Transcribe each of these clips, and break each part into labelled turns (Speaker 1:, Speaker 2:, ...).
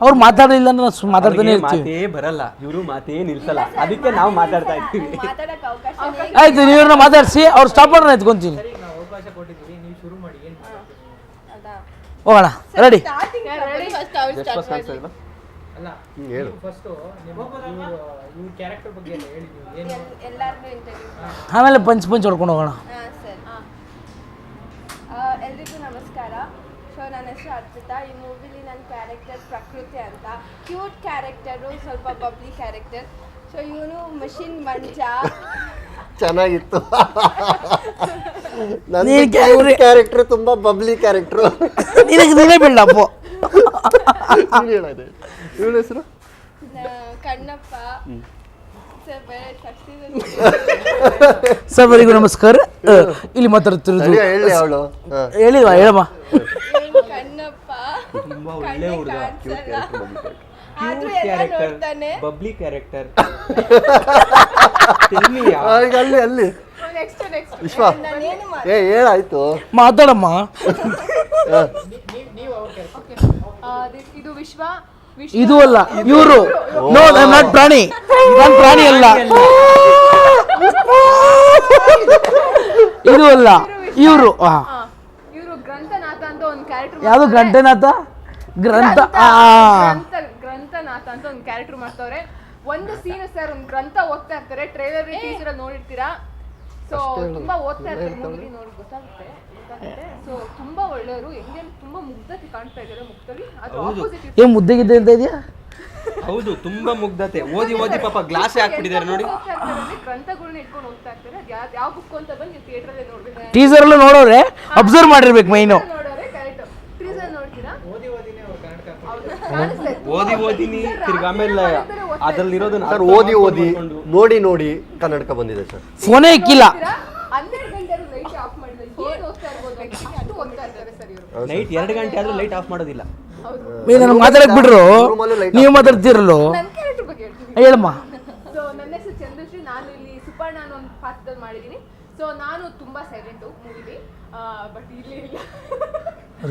Speaker 1: ಅವ್ರು ಮಾತಾಡಲಿಲ್ಲ ಅಂದ್ರೆ ನಾವು ಮಾತಾಡ್ತಾನೆ ಇರ್ತೀವಿ.
Speaker 2: ಮಾತೇ ಬರಲ್ಲ, ಇವರು ಮಾತೇ ನಿಲ್ಸಲ್ಲ, ಅದಕ್ಕೆ ನಾವು ಮಾತಾಡ್ತಾ ಇರ್ತೀವಿ.
Speaker 1: ಆಯ್ತು, ನೀವ್ರನ್ನ ಮಾತಾಡಿಸಿ ಅವ್ರು ಸ್ಟಾಪ್ ಮಾಡೋಣ, ಎತ್ಕೊಂತೀನಿ. ಹೋಗೋಣ, ರೆಡಿ. ಆಮೇಲೆ ಪಂಚ್ ಹೊಡ್ಕೊಂಡು ಹೋಗೋಣ.
Speaker 3: ಎಲ್ರಿಗೂ ನಮಸ್ಕಾರ. ಸೊ ನನ್ನ ಹೆಸರು ಅರ್ಪಿತಾ. ಈ ಮೂವಿಲಿ ನನ್ನ ಕ್ಯಾರೆಕ್ಟರ್ ಪ್ರಕೃತಿ ಅಂತ. ಕ್ಯೂಟ್ ಕ್ಯಾರೆಕ್ಟರು, ಸ್ವಲ್ಪ ಬಬ್ಲಿ ಕ್ಯಾರೆಕ್ಟರ್. ಸೊ ಇವನು ಮಷಿನ್ ಮಂಜ.
Speaker 4: ಚೆನ್ನಾಗಿತ್ತು. ನನ್ನ ಕ್ಯಾರೆಕ್ಟರ್ ತುಂಬಾ ಬಬ್ಲಿ ಕ್ಯಾರೆಕ್ಟರ್.
Speaker 1: ನೀನೇ ಬಿಲ್ಡಪ್ಪು.
Speaker 4: ಇವನ ಹೆಸರು
Speaker 3: ಕಣ್ಣಪ್ಪ.
Speaker 1: ಸರ್ವರಿಗೂ ನಮಸ್ಕಾರ. ಇಲ್ಲಿ ಮಾತಾಡ್ತಿರೋದು ಹೇಳಿಲ್ವಾ? ಹೇಳಮ್ಮ.
Speaker 3: ಕಣ್ಣಪ್ಪ
Speaker 2: ತುಂಬಾ ಒಳ್ಳೆ ಹುಡುಗ, ಬಬ್ಲಿ ಕ್ಯಾರೆಕ್ಟರ್.
Speaker 4: ಅಲ್ಲಿ ವಿಶ್ವ ಹೇಳಾಯ್ತು,
Speaker 1: ಮಾತಾಡಮ್ಮ.
Speaker 3: ಇದು ವಿಶ್ವ.
Speaker 1: ಇದು ಅಲ್ಲ, ಇವರು. ನೋ, ಐ ಆಮ್ ನಾಟ್ ಪ್ರಾಣಿ. ನಾನು ಪ್ರಾಣಿ ಅಲ್ಲ. ಇದು ಅಲ್ಲ, ಇವರು.
Speaker 3: ಇವರು ಗ್ರಂಥನಾಥ ಅಂತ ಒಂದು ಕ್ಯಾರೆಕ್ಟರ್.
Speaker 1: ಯಾವುದು ಗ್ರಂಥನಾಥ? ಗ್ರಂಥನಾಥ
Speaker 3: ಅಂತ ಒಂದು ಕ್ಯಾರೆಕ್ಟರ್ ಮಾಡ್ತವ್ರೆ. ಒಂದು ಸೀನ್ ಸರ್, ಒಂದು ಗ್ರಂಥ ಓದ್ತಾ ಇರ್ತಾರೆ. ಟ್ರೈಲರ್ ಟೀಸರ್ ಅಲ್ಲಿ ನೋಡಿರ್ತೀರಾ. ಸೊ ತುಂಬಾ ಓದ್ತಾ ಇರ್ತಾರೆ, ಮೂವಿ ನೋಡಿ ಗೊತ್ತಾಗುತ್ತೆ. ಸೊ ತುಂಬಾ ಒಳ್ಳೆಯವರು. ಹೆಂಗೆ ತುಂಬಾ ಮುಗ್ಧತೆ ಕಾಣ್ತಾ ಇದ್ದಾರೆ ಮುಖದಲ್ಲಿ. ಅದು ಆಪೋಸಿಟ್
Speaker 1: ಏನ್ ಮುದ್ದೆಗಿದ್ದೆ ಅಂತ ಇದೆಯಾ?
Speaker 2: ಹೌದು, ತುಂಬಾ ಮುಗ್ಧತೆ. ಓದಿ ಪಾಪ ಗ್ಲಾಸೇ ಹಾಕ್ಬಿಟ್ಟಿದ್ದಾರೆ ನೋಡಿ.
Speaker 3: ಗ್ರಂಥಗಳನ್ನ ಇಟ್ಕೊಂಡು ಹೋಗ್ತಾ ಇರ್ತಾರೆ. ಅದು ಯಾವ ಬುಕ್ ಅಂತ ಬಂದು ನೀವು ಥಿಯೇಟರ್ ಅಲ್ಲೇ ನೋಡ್ಬೇಕು.
Speaker 1: ಟೀಸರ್ ಎಲ್ಲ ನೋಡೋರೆ ಅಬ್ಸರ್ವ್ ಮಾಡಿರ್ಬೇಕು ಮೈನು.
Speaker 3: ನೋಡೋರೆ ಕರೆಕ್ಟ್. ಟೀಸರ್ ನೋಡ್ತೀರಾ?
Speaker 2: ಓದಿನಿ ತಿರ್ಗಿ ಆಮೇಲೆ ಅದ್ರಲ್ಲಿರೋದನ್ನ
Speaker 4: ಸರ್ ಓದಿ ನೋಡಿ ಕನ್ನಡಕ ಬಂದಿದೆ ಸರ್.
Speaker 1: ಫೋನೇ ಇಕ್ಕಿಲ್ಲ.
Speaker 3: 12 ಗಂಟೆ ಲೈಟ್ ಆಫ್ ಮಾಡಿದ್ರೆ ಏನು ಓದ್ತಾ ಇರ್ಬೋದು. ಅಷ್ಟು ಓದ್ತಾ ಇರ್ತಾರೆ ಸರ್ ಇವರು.
Speaker 2: ನೈಟ್ 2 ಗಂಟೆ ಆದ್ರೂ ಲೈಟ್ ಆಫ್ ಮಾಡೋದಿಲ್ಲ.
Speaker 1: ನನಗೆ ಮಾತಾಡಕ್ ಬಿಡ್ರು, ನೀವು ಮಾತಾಡ್ತಿರಲು.
Speaker 3: ನನ್ನ ಕ್ಯಾರೆಕ್ಟರ್ ಬಗ್ಗೆ ಹೇಳ್ತೀನಿ,
Speaker 1: ಹೇಳಮ್ಮ.
Speaker 3: ಸೊ ನನ್ನ ಹೆಸರು ಚಂದ್ರಶ್ರೀ. ನಾನು ಇಲ್ಲಿ ಸುಪರ್ಣ ಅನ್ನೋ ಒಂದು ಪಾತ್ರದಲ್ಲಿ ಮಾಡಿದ್ದೀನಿ. ಸೊ ನಾನು ತುಂಬಾ ಸೈಲೆಂಟು ಮೂವಿಲಿ, ಬಟ್ ಇಲ್ಲಿ ಇಲ್ಲ.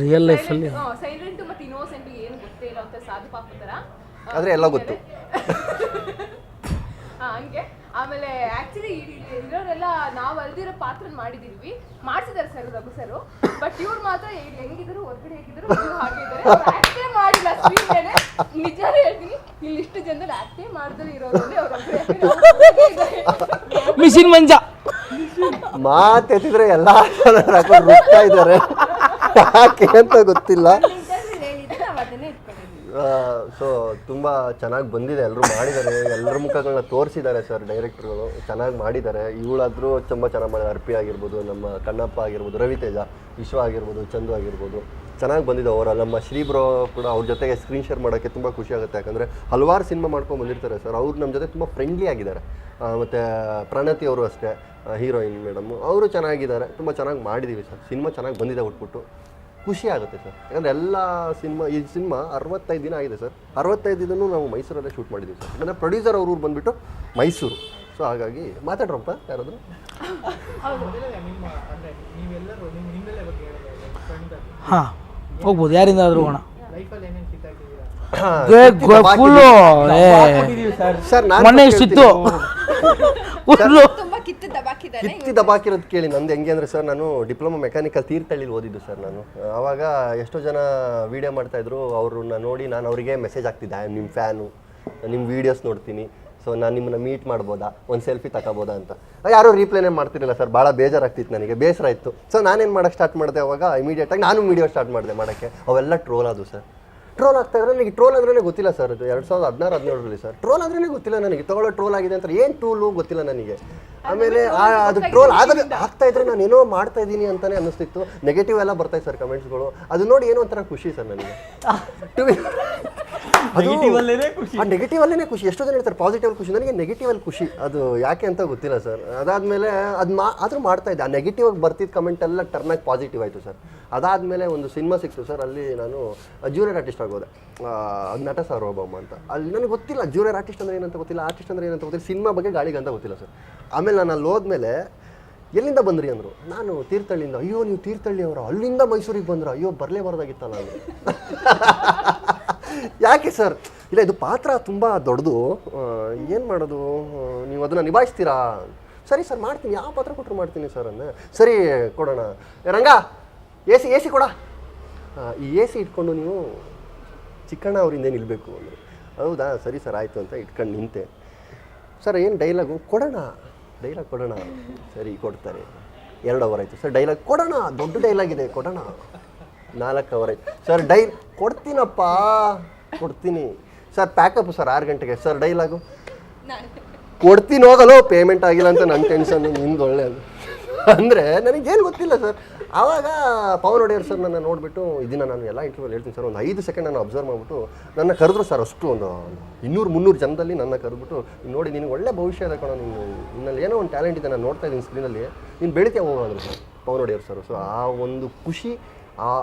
Speaker 1: ರಿಯಲ್ ಲೈಫ್ ಅಲ್ಲಿ
Speaker 3: ಸೈಲೆಂಟು ಮತ್ತೆ ಇನ್ನೋಸೆಂಟ್, ಏನು ಗೊತ್ತೇ ಇಲ್ಲ ಅಂತ ಸಾಧು ಪಾಪ ತರ.
Speaker 4: ಆದ್ರೆ ಎಲ್ಲ ಗೊತ್ತು.
Speaker 3: ಹಂಗೆ. ಆಮೇಲೆ ಆಕ್ಚುಲಿ ಇರೋರೆಲ್ಲ ನಾವು ಅಲ್ದಿರೋ ಪಾತ್ರ ಮಾಡಿದೀವಿ, ಮಾಡ್ಸಿದಾರೆ ಸರ್ ರಘು ಸರ್. ಬಟ್ ಇವ್ರು ಮಾತ್ರ ಇಲ್ಲಿ ಹೆಂಗಿದ್ರು, ಹೊರಗಡೆ ಹೇಗಿದ್ರು ಹಾಗೆ ಇದ್ದಾರೆ. ಆಕ್ಟೇ ಮಾಡಿಲ್ಲ ಸ್ಕ್ರೀನ್ ಮೇಲೆ. ನಿಜಾನೇ ಹೇಳ್ತೀನಿ, ಇಲ್ಲಿ ಇಷ್ಟು ಜನದಲ್ಲಿ ಆಕ್ಟೇ ಮಾಡಿದ್ರೆ ಇರೋದ್ರಲ್ಲಿ ಅವ್ರ
Speaker 1: ಮಿಷಿನ್ ಮಂಜ
Speaker 4: ಮಾತೆತ್ತಿದ್ರೆ ಎಲ್ಲಾ ರುಬ್ತಾ ಇದ್ದಾರೆ, ಯಾಕೆ ಅಂತ ಗೊತ್ತಿಲ್ಲ. ಸೊ ತುಂಬ ಚೆನ್ನಾಗಿ ಬಂದಿದೆ, ಎಲ್ಲರೂ ಮಾಡಿದ್ದಾರೆ, ಎಲ್ಲರ ಮುಖಗಳನ್ನ ತೋರಿಸಿದ್ದಾರೆ ಸರ್ ಡೈರೆಕ್ಟರ್ಗಳು. ಚೆನ್ನಾಗಿ ಮಾಡಿದ್ದಾರೆ. ಇವಳಾದರೂ ತುಂಬ ಚೆನ್ನಾಗಿ ಮಾಡಿದ್ದಾರೆ. ಅರ್ಪಿ ಆಗಿರ್ಬೋದು, ನಮ್ಮ ಕಣ್ಣಪ್ಪ ಆಗಿರ್ಬೋದು, ರವಿತೇಜ, ವಿಶ್ವ ಆಗಿರ್ಬೋದು, ಚಂದು ಆಗಿರ್ಬೋದು, ಚೆನ್ನಾಗಿ ಬಂದಿದೆ ಓವರಾಲ್. ನಮ್ಮ ಶ್ರೀಬ್ರೋ ಕೂಡ ಅವ್ರ ಜೊತೆಗೆ ಸ್ಕ್ರೀನ್ ಶೇರ್ ಮಾಡೋಕ್ಕೆ ತುಂಬ ಖುಷಿ ಆಗುತ್ತೆ. ಯಾಕಂದರೆ ಹಲವಾರು ಸಿನಿಮಾ ಮಾಡ್ಕೊಂಡು ಬಂದಿರ್ತಾರೆ ಸರ್. ಅವ್ರು ನಮ್ಮ ಜೊತೆ ತುಂಬ ಫ್ರೆಂಡ್ಲಿ ಆಗಿದ್ದಾರೆ. ಮತ್ತು ಪ್ರಣತಿ ಅವರು ಅಷ್ಟೇ, ಹೀರೋಯಿನ್ ಮೇಡಮ್ಮು, ಅವರು ಚೆನ್ನಾಗಿದ್ದಾರೆ. ತುಂಬ ಚೆನ್ನಾಗಿ ಮಾಡಿದ್ದೀವಿ ಸರ್. ಸಿನಿಮಾ ಚೆನ್ನಾಗಿ ಬಂದಿದೆ, ಉಟ್ಬಿಟ್ಟು ಖುಷಿ ಆಗುತ್ತೆ ಸರ್. ಯಾಕಂದರೆ ಎಲ್ಲ ಈ ಸಿನಿಮಾ 65 ದಿನ ಆಗಿದೆ ಸರ್. 65 ದಿನವೂ ನಾವು ಮೈಸೂರಲ್ಲೇ ಶೂಟ್ ಮಾಡಿದ್ದೀವಿ ಸರ್. ಯಾಕಂದರೆ ಪ್ರೊಡ್ಯೂಸರ್ ಅವ್ರ ಊರು ಬಂದುಬಿಟ್ಟು ಮೈಸೂರು. ಸೊ ಹಾಗಾಗಿ ಮಾತಾಡ್ರಪ್ಪ ಯಾರಾದರೂ.
Speaker 1: ಹಾಂ, ಹೋಗ್ಬೋದು, ಯಾರಿಂದ ಆದರೂ ಹೋಗೋಣ. ಮೊನ್ನೆ ಇಷ್ಟಿತ್ತು,
Speaker 4: ಕಿತ್ತಿ ದಬಾಕಿರೋದು ಕೇಳಿ. ನಂದು ಹೆಂಗೆ ಅಂದರೆ ಸರ್, ನಾನು ಡಿಪ್ಲೊಮಾ ಮೆಕ್ಯಾನಿಕಲ್ ತೀರ್ಥಹಳ್ಳಿಲಿ ಓದಿದ್ದು ಸರ್ ನಾನು. ಆವಾಗ ಎಷ್ಟೋ ಜನ ವೀಡಿಯೋ ಮಾಡ್ತಾಯಿದ್ರು. ಅವ್ರನ್ನ ನೋಡಿ ನಾನು ಅವರಿಗೆ ಮೆಸೇಜ್ ಆಗ್ತಿದ್ದೆ, ನಿಮ್ಮ ಫ್ಯಾನು, ನಿಮ್ಮ ವೀಡಿಯೋಸ್ ನೋಡ್ತೀನಿ, ಸೊ ನಾನು ನಿಮ್ಮನ್ನ ಮೀಟ್ ಮಾಡ್ಬೋದಾ, ಒಂದು ಸೆಲ್ಫಿ ತಗೋಬೋದಾ ಅಂತ. ಯಾರೂ ರೀಪ್ಲೇನೇ ಮಾಡ್ತಿರಲಿಲ್ಲ ಸರ್. ಭಾಳ ಬೇಜಾರಾಗ್ತಿತ್ತು ನನಗೆ, ಬೇಸರ ಇತ್ತು. ಸೊ ನಾನೇನು ಮಾಡೋಕ್ಕೆ ಸ್ಟಾರ್ಟ್ ಮಾಡಿದೆ ಅವಾಗ, ಇಮಿಡಿಯೇಟಾಗಿ ನಾನು ವೀಡಿಯೋ ಸ್ಟಾರ್ಟ್ ಮಾಡಿದೆ ಮಾಡೋಕ್ಕೆ. ಅವೆಲ್ಲ ಟ್ರೋಲ್ ಆದವು ಸರ್. ಟ್ರೋಲ್ ಆಗ್ತಾಯಿದ್ರೆ ನನಗೆ ಟ್ರೋಲ್ ಅಂದ್ರೆ ಗೊತ್ತಿಲ್ಲ ಸರ್. ಅದು 2016-17 ಸರ್. ಟ್ರೋಲ್ ಅಂದ್ರೆ ಗೊತ್ತಿಲ್ಲ ನನಗೆ. ತಗೊಳ್ಳೋ ಟ್ರೋಲ್ ಆಗಿದೆ ಅಂತ ಏನು ಟೂಲು ಗೊತ್ತಿಲ್ಲ ನನಗೆ. ಆಮೇಲೆ ಅದು ಟ್ರೋಲ್ ಆಗ್ತಾ ಇದ್ರೆ ನಾನು ಏನೋ ಮಾಡ್ತಾ ಇದ್ದೀನಿ ಅಂತಲೇ ಅನ್ನಿಸ್ತಿತ್ತು. ನೆಗೆಟಿವ್ ಎಲ್ಲ ಬರ್ತಾಯಿತ್ತು ಸರ್ ಕಮೆಂಟ್ಸ್ಗಳು. ಅದು ನೋಡಿ ಏನೋ ಒಂಥರ ಖುಷಿ ಸರ್ ನನಗೆ. ನೆಗೆಟಿವ್ ಅಲ್ಲೇ ಖುಷಿ. ಎಷ್ಟೋ ಜನ ಹೇಳ್ತಾರೆ ಪಾಸಿಟಿವ್ ಖುಷಿ, ನನಗೆ ನೆಗೆಟಿವ್ ಅಲ್ಲಿ ಖುಷಿ. ಅದು ಯಾಕೆ ಅಂತ ಗೊತ್ತಿಲ್ಲ ಸರ್. ಅದಾದಮೇಲೆ ಆದರೂ ಮಾಡ್ತಾ ಇದ್ದೆ. ಆ ನೆಗೆಟಿವ್ ಆಗಿ ಬರ್ತಿದ್ದ ಕಮೆಂಟ್ ಎಲ್ಲ ಟರ್ನ್ ಆಗಿ ಪಾಸಿಟಿವ್ ಆಯಿತು ಸರ್. ಅದಾದಮೇಲೆ ಒಂದು ಸಿನಿಮಾ ಸಿಕ್ತು ಸರ್. ಅಲ್ಲಿ ನಾನು ಜೂನಿಯರ್ ಆರ್ಟಿಸ್ಟ್ ಆಗೋದೆ, ನಟ ಸಾರ್ವಭೌಮ ಅಂತ. ಅಲ್ಲಿ ನನಗೆ ಗೊತ್ತಿಲ್ಲ ಜೂನಿಯರ್ ಆರ್ಟಿಸ್ಟ್ ಅಂದರೆ ಏನಂತ ಗೊತ್ತಿಲ್ಲ, ಆರ್ಟಿಸ್ಟ್ ಅಂದರೆ ಏನಂತ ಗೊತ್ತಿಲ್ಲ, ಸಿನಿಮಾ ಬಗ್ಗೆ ಗಾಳಿಗೆ ಅಂತ ಗೊತ್ತಿಲ್ಲ ಸರ್. ಆಮೇಲೆ ನಾನು ಅಲ್ಲಿ ಹೋದ್ಮೇಲೆ ಎಲ್ಲಿಂದ ಬಂದ್ರಿ ಅಂದರು. ನಾನು ತೀರ್ಥಹಳ್ಳಿಯಿಂದ. ಅಯ್ಯೋ ನೀವು ತೀರ್ಥಹಳ್ಳಿ ಅವರು, ಅಲ್ಲಿಂದ ಮೈಸೂರಿಗೆ ಬಂದ್ರ? ಅಯ್ಯೋ ಬರಲೇಬಾರ್ದಾಗಿತ್ತಲ್ಲ ಅಂದರು. ಯಾಕೆ ಸರ್? ಇಲ್ಲ ಇದು ಪಾತ್ರ ತುಂಬ ದೊಡ್ಡದು, ಏನು ಮಾಡೋದು, ನೀವು ಅದನ್ನು ನಿಭಾಯಿಸ್ತೀರಾ? ಸರಿ ಸರ್ ಮಾಡ್ತೀನಿ, ಯಾವ ಪಾತ್ರ ಕೊಟ್ಟರು ಮಾಡ್ತೀನಿ ಸರ್ ಅಂದೆ. ಸರಿ ಕೊಡೋಣ. ರಂಗ ಎ ಸಿ ಕೊಡ. ಈ ಎ ಸಿ ಇಟ್ಕೊಂಡು ನೀವು ಚಿಕ್ಕಣ್ಣ ಅವರಿಂದ ನಿಲ್ಲಬೇಕು ಅಂದರು. ಹೌದಾ ಸರಿ ಸರ್ ಆಯಿತು ಅಂತ ಇಟ್ಕೊಂಡು ನಿಂತೆ. ಸರ್ ಏನು ಡೈಲಾಗು? ಕೊಡೋಣ, ಡೈಲಾಗ್ ಕೊಡೋಣ. ಸರಿ ಕೊಡ್ತಾರೆ. 2 ಅವರ್ ಆಯಿತು. ಸರ್ ಡೈಲಾಗ್ ಕೊಡೋಣ, ದೊಡ್ಡ ಡೈಲಾಗ್ ಇದೆ ಕೊಡೋಣ. 4 ಅವರ್ ಆಯಿತು. ಸರ್ ಕೊಡ್ತೀನಪ್ಪ ಕೊಡ್ತೀನಿ. ಸರ್ ಪ್ಯಾಕಪ್ ಸರ್ 6 ಗಂಟೆಗೆ. ಸರ್ ಡೈಲಾಗು ಕೊಡ್ತೀನಿ, ಹೋಗಲ್ಲೋ ಪೇಮೆಂಟ್ ಆಗಿಲ್ಲ ಅಂತ ನನ್ನ ಟೆನ್ಷನ್ನು. ನಿಮ್ದು ಒಳ್ಳೆಯದು ಅಂದರೆ ನನಗೇನು ಗೊತ್ತಿಲ್ಲ ಸರ್. ಆವಾಗ ಪವನ್ ಒಡೆಯರ್ ಸರ್ ನನ್ನ ನೋಡಿಬಿಟ್ಟು, ಇದನ್ನು ನಾನು ಎಲ್ಲ ಇಂಟರ್ವ್ಯೂಲ್ಲಿ ಹೇಳ್ತೀನಿ ಸರ್, ಒಂದು 5 ಸೆಕೆಂಡ್ ನಾನು ಅಬ್ಸರ್ವ್ ಮಾಡಿಬಿಟ್ಟು ನನ್ನ ಕರೆದ್ರು ಸರ್. ಅಷ್ಟು ಒಂದು 200-300 ಜನದಲ್ಲಿ ನನ್ನ ಕರೆದ್ಬಿಟ್ಟು, ನೋಡಿ ನಿನಗೆ ಒಳ್ಳೆ ಭವಿಷ್ಯ ಇದೆ ಕಣೋ, ನಿನ್ನಲ್ಲಿ ಏನೋ ಒಂದು ಟ್ಯಾಲೆಂಟ್ ಇದೆ, ನಾನು ನೋಡ್ತಾ ಇದ್ದೀನಿ ಸ್ಕ್ರೀನಲ್ಲಿ, ನೀನು ಬೆಳಿತೀಯ ಹೋಗೋ ಅಂದರು sir Pavan Wadeyar sir. So ಆ ಒಂದು ಖುಷಿ,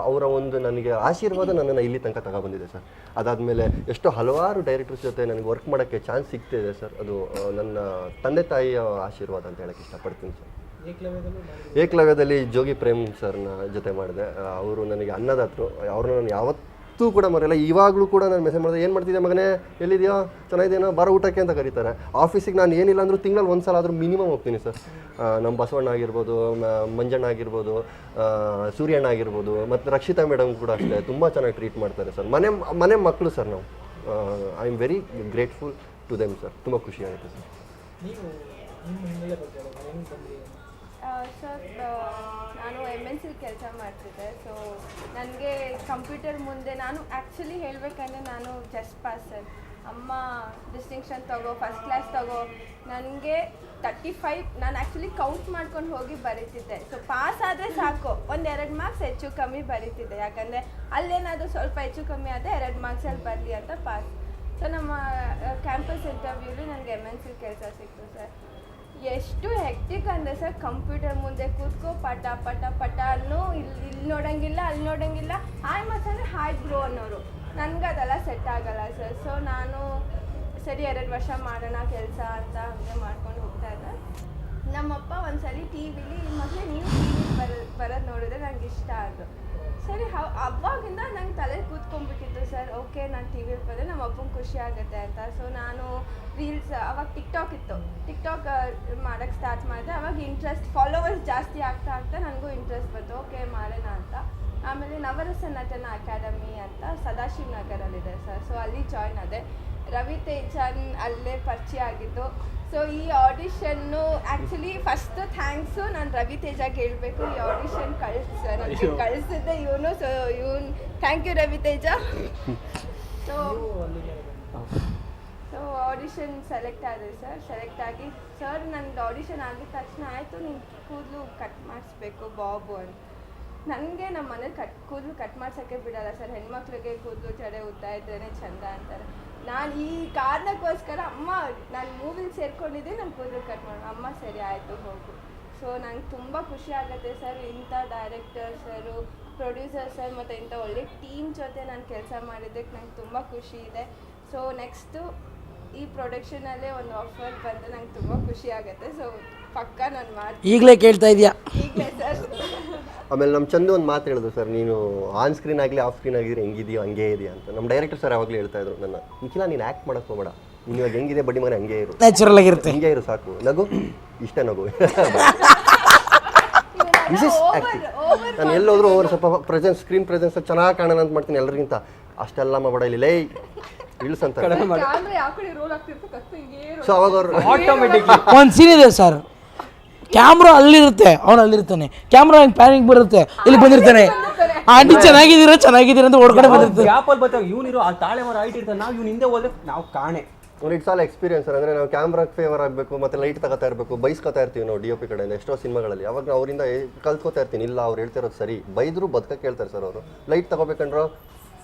Speaker 4: ಅವರ ಒಂದು ನನಗೆ ಆಶೀರ್ವಾದ ನನ್ನನ್ನು ಇಲ್ಲಿ ತನಕ ತಗೊಬಂದಿದೆ ಸರ್. ಅದಾದಮೇಲೆ ಎಷ್ಟೋ ಹಲವಾರು ಡೈರೆಕ್ಟರ್ಸ್ ಜೊತೆ ನನಗೆ ವರ್ಕ್ ಮಾಡೋಕ್ಕೆ ಚಾನ್ಸ್ ಸಿಗ್ತಿದೆ ಸರ್. ಅದು ನನ್ನ ತಂದೆ ತಾಯಿಯ ಆಶೀರ್ವಾದ ಅಂತ ಹೇಳಕ್ಕೆ ಇಷ್ಟಪಡ್ತೀನಿ ಸರ್. ಏಕಲವ್ಯದಲ್ಲಿ ಜೋಗಿ ಪ್ರೇಮ್ ಸರ್ನ ಜೊತೆ ಮಾಡಿದೆ. ಅವರು ನನಗೆ ಅನ್ನದಾತರು. ಅವ್ರನ್ನ ನಾನು ಯಾವತ್ತೂ ಕೂಡ ಮರೆಯಲ್ಲ. ಇವಾಗಲೂ ಕೂಡ ನಾನು ಮೆಸೇಜ್ ಮಾಡಿದೆ, ಏನು ಮಾಡ್ತಿದ್ದೆ ಮಗನೇ, ಎಲ್ಲಿದೆಯೋ, ಚೆನ್ನಾಗಿದೆಯೋ, ಬಾರೋ ಊಟಕ್ಕೆ ಅಂತ ಕರೀತಾರೆ. ಆಫೀಸಿಗೆ ನಾನು ಏನಿಲ್ಲ ಅಂದರೂ ತಿಂಗಳಲ್ಲಿ 1 ಸಲ ಆದರೂ ಮಿನಿಮಮ್ ಹೋಗ್ತೀನಿ ಸರ್. ನಮ್ಮ ಬಸವಣ್ಣ ಆಗಿರ್ಬೋದು, ಮಂಜಣ್ಣ ಆಗಿರ್ಬೋದು, ಸೂರ್ಯಣ್ಣ ಆಗಿರ್ಬೋದು, ಮತ್ತು ರಕ್ಷಿತಾ ಮೇಡಮ್ ಕೂಡ ಅಷ್ಟೇ ತುಂಬ ಚೆನ್ನಾಗಿ ಟ್ರೀಟ್ ಮಾಡ್ತಾರೆ ಸರ್. ಮನೆ ಮಕ್ಕಳು ಸರ್ ನಾವು. I am very grateful to them sir. ತುಂಬ ಖುಷಿಯಾಗುತ್ತೆ ಸರ್.
Speaker 3: ಸರ್ ನಾನು MNC ಕೆಲಸ ಮಾಡ್ತಿದ್ದೆ. ಸೊ ನನಗೆ ಕಂಪ್ಯೂಟರ್ ಮುಂದೆ ನಾನು ಆ್ಯಕ್ಚುಲಿ ಹೇಳಬೇಕಂದ್ರೆ ನಾನು ಜಸ್ಟ್ ಪಾಸ್ ಸರ್. ಅಮ್ಮ ಡಿಸ್ಟಿಂಕ್ಷನ್ ತಗೋ, ಫಸ್ಟ್ ಕ್ಲಾಸ್ ತಗೋ, ನನಗೆ 35 ನಾನು ಆ್ಯಕ್ಚುಲಿ ಕೌಂಟ್ ಮಾಡ್ಕೊಂಡು ಹೋಗಿ ಬರೀತಿದ್ದೆ. ಸೊ ಪಾಸ್ ಆದರೆ ಸಾಕು, 1-2 ಮಾರ್ಕ್ಸ್ ಹೆಚ್ಚು ಕಮ್ಮಿ ಬರೀತಿದ್ದೆ. ಯಾಕಂದರೆ ಅಲ್ಲೇನಾದರೂ ಸ್ವಲ್ಪ ಹೆಚ್ಚು ಕಮ್ಮಿ ಆದರೆ 2 ಮಾರ್ಕ್ಸಲ್ಲಿ ಬರಲಿ ಅಂತ ಪಾಸ್. ಸೊ ನಮ್ಮ ಕ್ಯಾಂಪಸ್ ಇಂಟರ್ವ್ಯೂಲಿ ನನಗೆ MNC ಕೆಲಸ ಸಿಕ್ತು ಸರ್. ಎಷ್ಟು ಹೆಕ್ಟಿಕ್ ಅಂದರೆ ಸರ್, ಕಂಪ್ಯೂಟರ್ ಮುಂದೆ ಕೂತ್ಕೋ ಪಟ ಪಟ ಪಟ ಅನ್ನೋ, ಇಲ್ಲಿ ನೋಡೋಂಗಿಲ್ಲ ಅಲ್ಲಿ ನೋಡೋಂಗಿಲ್ಲ. ಹಾಯ್ ಮಚ್ ಅಂದರೆ ಹಾಯ್ ಬ್ರೋ ಅನ್ನೋರು. ನನಗೆ ಅದೆಲ್ಲ ಸೆಟ್ ಆಗಲ್ಲ ಸರ್. ಸೊ ನಾನು ಸರಿ 2 ವರ್ಷ ಮಾಡೋಣ ಕೆಲಸ ಅಂತ ಹಂಗೆ ಮಾಡ್ಕೊಂಡು ಹೋಗ್ತಾ ಇದ್ದೆ. ನಮ್ಮಪ್ಪ ಒಂದ್ಸಲಿ ಟಿ ವಿಲಿ ಮತ್ತೆ ನೀವು ಟಿ ವಿ ಬರೋದು ನೋಡಿದ್ರೆ ನಂಗೆ ಇಷ್ಟ ಆಯಿತು. ಸರಿ ಅವಾಗಿಂದ ನಂಗೆ ತಲೆ ಕೂತ್ಕೊಂಡ್ಬಿಟ್ಟಿತ್ತು ಸರ್. ಓಕೆ ನಾನು ಟಿ ವಿಲಿ ಬಂದರೆ ನಮ್ಮ ಅಪ್ಪಂಗೆ ಖುಷಿ ಆಗುತ್ತೆ ಅಂತ. ಸೊ ನಾನು ರೀಲ್ಸ್, ಅವಾಗ ಟಿಕ್ಟಾಕ್ ಇತ್ತು, ಟಿಕ್ಟಾಕ್ ಮಾಡೋಕ್ಕೆ ಸ್ಟಾರ್ಟ್ ಮಾಡಿದೆ. ಅವಾಗ ಇಂಟ್ರೆಸ್ಟ್, ಫಾಲೋವರ್ಸ್ ಜಾಸ್ತಿ ಆಗ್ತಾ ನನಗೂ ಇಂಟ್ರೆಸ್ಟ್ ಬಂತು. ಓಕೆ ಮಾಡೋಣ ಅಂತ. ಆಮೇಲೆ ನವರಸ ನಟನ ಅಕಾಡೆಮಿ ಅಂತ ಸದಾಶಿವ ನಗರಲ್ಲಿದೆ ಸರ್. ಸೊ ಅಲ್ಲಿ ಜಾಯ್ನ್ ಆದೆ. ರವಿ ತೇಜನ್ ಅಲ್ಲೇ ಪರಿಚಯ ಆಗಿದ್ದು. ಸೊ ಈ ಆಡಿಷನ್ನು ಆ್ಯಕ್ಚುಲಿ ಫಸ್ಟ್ ಥ್ಯಾಂಕ್ಸು ನಾನು ರವಿ ತೇಜಾಗೆ ಹೇಳಬೇಕು. ಈ ಆಡಿಷನ್ ನನಗೆ ಕಳಿಸಿದ್ದೆ ಇವನು. ಸೊ ಇವನು thank you Ravi Teja. So audition select ಆದೆ ಸರ್. ಸೆಲೆಕ್ಟ್ ಆಗಿ ಸರ್ ನಂದು ಆಡಿಷನ್ ಆಗಿದ ತಕ್ಷಣ ಆಯಿತು, ನೀನು ಕೂದಲು ಕಟ್ ಮಾಡಿಸ್ಬೇಕು ಬಾಬು ಅಂತ. ನನಗೆ ನಮ್ಮ ಮನೇಲಿ ಕೂದಲು ಕಟ್ ಮಾಡ್ಸೋಕ್ಕೆ ಬಿಡಲ್ಲ ಸರ್. ಹೆಣ್ಮಕ್ಳಿಗೆ ಕೂದಲು ಜಡೆ ಉದ್ದ ಇದ್ರೇ ಚೆಂದ ಅಂತಾರೆ. ನಾನು ಈ ಕಾರಣಕ್ಕೋಸ್ಕರ ಅಮ್ಮ ನಾನು ಮೂವಿಲಿ ಸೇರ್ಕೊಂಡಿದ್ದೆ, ನಾನು ಕೂದಲು ಕಟ್ ಮಾಡೋಣ. ಅಮ್ಮ ಸರಿ ಆಯಿತು ಹೋಗು. ಸೊ ನಂಗೆ ತುಂಬ ಖುಷಿ ಆಗುತ್ತೆ ಸರ್. ಇಂಥ ಡೈರೆಕ್ಟರ್ ಸರು, ಪ್ರೊಡ್ಯೂಸರ್ ಸರ್ ಮತ್ತು ಇಂಥ ಒಳ್ಳೆ ಟೀಮ್ ಜೊತೆ ನಾನು ಕೆಲಸ ಮಾಡಿದ್ದಕ್ಕೆ ನಂಗೆ ತುಂಬ ಖುಷಿ ಇದೆ. ಸೊ ನೆಕ್ಸ್ಟು ಈ ಪ್ರೊಡಕ್ಷನಲ್ಲೇ ಒಂದು ಆಫರ್ ಬಂದರೆ ನಂಗೆ ತುಂಬ ಖುಷಿ ಆಗುತ್ತೆ. ಸೊ ಪಕ್ಕ ನಾನು ಮಾಡ್ತೀನಿ.
Speaker 1: ಈಗಲೇ ಕೇಳ್ತಾ ಇದೆಯಾ?
Speaker 3: ಈಗಲೇ ಸರ್.
Speaker 4: ಆಮೇಲೆ ನಮ್ಮ ಚಂದು ಒಂದು ಮಾತು ಹೇಳಿದ್ರು ಸರ್, ನೀನು ಆನ್ ಸ್ಕ್ರೀನ್ ಆಗಲಿ ಆಫ್ ಸ್ಕ್ರೀನ್ ಆಗಿದ್ರೆ ಹೆಂಗಿದೆಯೋ ಹಂಗೆ ಇದೆಯಾ ಅಂತ. ನಮ್ಮ ಡೈರೆಕ್ಟರ್ ಸರ್ ಯಾವಾಗಲೂ ಹೇಳ್ತಾ ಇದ್ರು ನನ್ನ, ನಿಖಿಲ ನೀನು ಆ್ಯಕ್ಟ್ ಮಾಡೋಕ್ಕೆ ಹೋಗಬೇಡ, ನೀನು ಇವಾಗ ಹೆಂಗಿದೆ ಬಡ್ಡಿ ಮನೆ ಹಂಗೆ ಇರು,
Speaker 1: ನ್ಯಾಚುರಲ್ ಆಗಿರುತ್ತೆ,
Speaker 4: ಹಂಗೆ ಇರು ಸಾಕು, ನಗು ಇಷ್ಟೇ ನಗು. This is acting. ನಾನು ಎಲ್ಲೋದ್ರೂ ಓವರ್ ಸ್ವಲ್ಪ ಸ್ಕ್ರೀನ್ ಪ್ರೆಸೆನ್ಸ್ ಚೆನ್ನಾಗಿ ಕಾಣೋಣ ಅಂತ ಮಾಡ್ತೀನಿ ಎಲ್ಲರಿಗಿಂತ. ಅಷ್ಟೆಲ್ಲ ಮಾಡಬೇಡ ಇಲ್ಲಿ ಲೈ ಇಳಿಸಂತ. ಸೊ ಅವಾಗ ಅವರು
Speaker 2: ಆಟೋಮೆಟಿಕ್ಲಿ
Speaker 1: ಒಂದು ಸೀನ್ ಇದೆ ಸರ್, ಕ್ಯಾಮ್ರಾ ಅಲ್ಲಿರುತ್ತೆ, ಅವನು ಅಲ್ಲಿರ್ತಾನೆ, ಕ್ಯಾಮ್ರಾ ಹಿಂಗೆ ಪ್ಯಾನಿಂಗ್ ಬರುತ್ತೆ, ಇಲ್ಲಿ ಬಂದಿರ್ತಾನೆ, ಆಂಟಿ ಚೆನ್ನಾಗಿದ್ದೀರಾ ಅಂತ ಓಡ್ಕಡೆ ಬಂದಿರ್ತಾರೆ.
Speaker 2: ಗ್ಯಾಪಲ್ಲಿ ಬರ್ತಾವೆ ಇವನಿರೋ ಆ ತಾಳೆ ಮರ ಹೈಟ್ ಇರ್ತಾನೆ, ನಾವು ಇವ್ನು ಹಿಂದೆ ಹೋದ್ರೆ ನಾವು ಕಾಣೆ.
Speaker 4: ಇಟ್ಸ್ ಆಲ್ ಎಕ್ಸ್ಪೀರಿಯನ್ಸ್ ಅಂದರೆ ನಾವು ಕ್ಯಾಮ್ರಾಗೆ ಫೇವರ್ ಆಗಬೇಕು, ಮತ್ತು ಲೈಟ್ ತಗೋತಾ ಇರಬೇಕು, ಬೈಸ್ಕೊತಾ ಇರ್ತೀವಿ ನಾವು DOP ಕಡೆಯಿಂದ ಎಷ್ಟೋ ಸಿನಿಮಾಗಳಲ್ಲಿ. ಅವಾಗ ಅವರಿಂದ ಕಲ್ತ್ಕೋತಾ ಇರ್ತೀನಿ, ಇಲ್ಲ ಅವ್ರು ಹೇಳ್ತಿರೋದು ಸರಿ, ಬೈದ್ರು ಬದುಕಕ್ಕೆ ಹೇಳ್ತಾರೆ ಸರ್ ಅವರು. ಲೈಟ್ ತಗೋಬೇಕಂಡ್ರೋ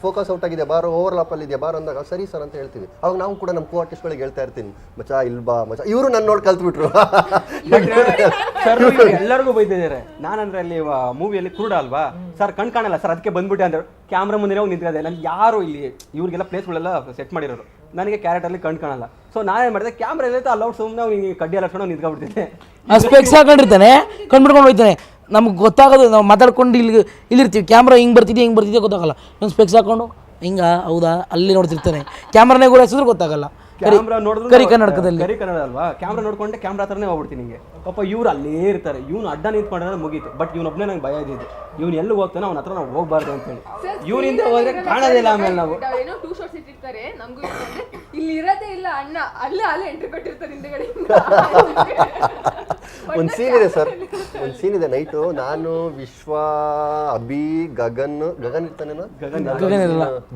Speaker 4: ಫೋಕಸ್ ಔಟ್ ಆಗಿದೆ ಬಾರೋ, ಓವರ್ಲಾಪಲ್ಲಿ ಇದೆಯಾ ಬಾರೋ ಅಂದಾಗ ಸರಿ ಸರ್ ಅಂತ ಹೇಳ್ತೀವಿ. ಅವಾಗ ನಾವು ಕೂಡ ನಮ್ಮ ಆರ್ಟಿಸ್ಟ್ಗಳಿಗೆ ಹೇಳ್ತಾ ಇರ್ತೀನಿ, ಮಚಾ ಇಲ್ಬಾ ಮಚಾ. ಇವರು ನನ್ನ ನೋಡಿ ಕಲ್ತ್ಬಿಟ್ರು.
Speaker 2: ಸರ್ ಎಲ್ಲರಿಗೂ ಬೈದಿದ್ದಾರೆ. ನಾನಂದ್ರೆ ಅಲ್ಲಿ ಮೂವಿಯಲ್ಲಿ ಕುರುಡ ಅಲ್ವಾ ಸರ್, ಕಾಣಲ್ಲ ಸರ್, ಅದಕ್ಕೆ ಬಂದ್ಬಿಟ್ಟೆ ಅಂದ್ರೆ ಕ್ಯಾಮ್ರಾ ಮುಂದೆ ಹೋಗಿ ನಿಂತ್ಕೊಂಡೆ. ನನ್ಗೆ ಯಾರು ಇಲ್ಲಿ ಇವ್ರಿಗೆಲ್ಲ ಪ್ಲೇಸ್ಗಳೆಲ್ಲ ಸೆಟ್ ಮಾಡಿರೋರು, ನನಗೆ ಕ್ಯಾರೆಕ್ಟರ್ಲಿ ಕಾಣಲ್ಲ. ಸೊ ನಾನೇನು ಮಾಡಿದೆ, ಕ್ಯಾಮ್ರಾ ಎಲ್ಲೈತೆ ಅಲ್ಲೌಟ್ ಸುಮ್ಮನೆ ಅವ್ನಿಗೆ ಕಡ್ಡಿ ಎಲ್ಲ ಹಾಕೊಂಡು ನಿಂತ್ಕೊಂಡ್ಬಿಡ್ತಿದ್ದೆ.
Speaker 1: ಸ್ಪೆಕ್ಸ್ ಹಾಕೊಂಡಿರ್ತಾನೆ, ಕಂಡ್ಬಿಡ್ಕೊಂಡು ಹೋಗ್ತಾನೆ. ನಮ್ಗೆ ಗೊತ್ತಾಗೋದು, ನಾವು ಮಾತಾಡ್ಕೊಂಡು ಇಲ್ಲಿರ್ತೀವಿ, ಕ್ಯಾಮ್ರಾ ಹಿಂಗೆ ಬರ್ತಿದ್ಯಾ ಗೊತ್ತಾಗಲ್ಲ. ನಾನು ಸ್ಪೆಕ್ಸ್ ಹಾಕೊಂಡು ಹಿಂಗ ಹೌದಾ ಅಲ್ಲಿ ನೋಡ್ತಿರ್ತಾನೆ, ಕ್ಯಾಮ್ರಾನೇ ಗುರಾಯಿಸಿದ್ರು ಗೊತ್ತಾಗಲ್ಲ.
Speaker 2: ಕ್ಯಾಮ್ರಾ ನೋಡಿದ್ರೆ
Speaker 1: ಕರಿ ಕನ್ನಡಕದಲ್ಲಿ
Speaker 2: ಕರಿ ಕನ್ನಡ ಅಲ್ವಾ, ಕ್ಯಾಮ್ರಾ ನೋಡ್ಕೊಂಡೆ ಕ್ಯಾಮ್ರಾ ಹತ್ರನೇ ಹೋಗ್ಬಿಡ್ತೀನಿ. ಹಿಂಗೆ ಪಾಪ ಇವ್ರು ಅಲ್ಲೇ ಇರ್ತಾರೆ, ಇವ್ನು ಅಡ್ಡ ನಿಂತ್ಕೊಂಡ್ರೆ ಮುಗೀತು. ಬಟ್ ಇವ್ನೊಬ್ಬನೇ ನಂಗೆ ಭಯ ಇದ್ದಿದ್ದು, ಇವ್ನು ಎಲ್ಲಿ ಹೋಗ್ತಾನೆ ಅವ್ನ ಹತ್ರ ನಾವು ಹೋಗ್ಬಾರ್ದು ಅಂತೇಳಿ. ಇವ್ನಿಂದ ಹೋದ್ರೆ ಕಾಣೋದಿಲ್ಲ. ಆಮೇಲೆ ನಾವು
Speaker 3: ಏನೋ 2 ಶಾಟ್ಸ್ ಇಟ್ಟಿರ್ತಾರೆ, ನಮಗೂ ಇಲ್ಲಿ ಇರೋದೇ ಇಲ್ಲ ಅಣ್ಣ, ಅಲ್ಲೇ ಎಂಟ್ರಿ ಕೊಟ್ಟಿರ್ತಾರೆ ಹಿಂದೆಗಡೆ.
Speaker 4: ಒಂದು ಸೀನ್ ಇದೆ ಸರ್, ಒಂದು ಸೀನ್ ಇದೆ. ನೈಟು ನಾನು, ವಿಶ್ವ, ಅಭಿ, ಗಗನ್ ಇರ್ತಾನೇನೋ,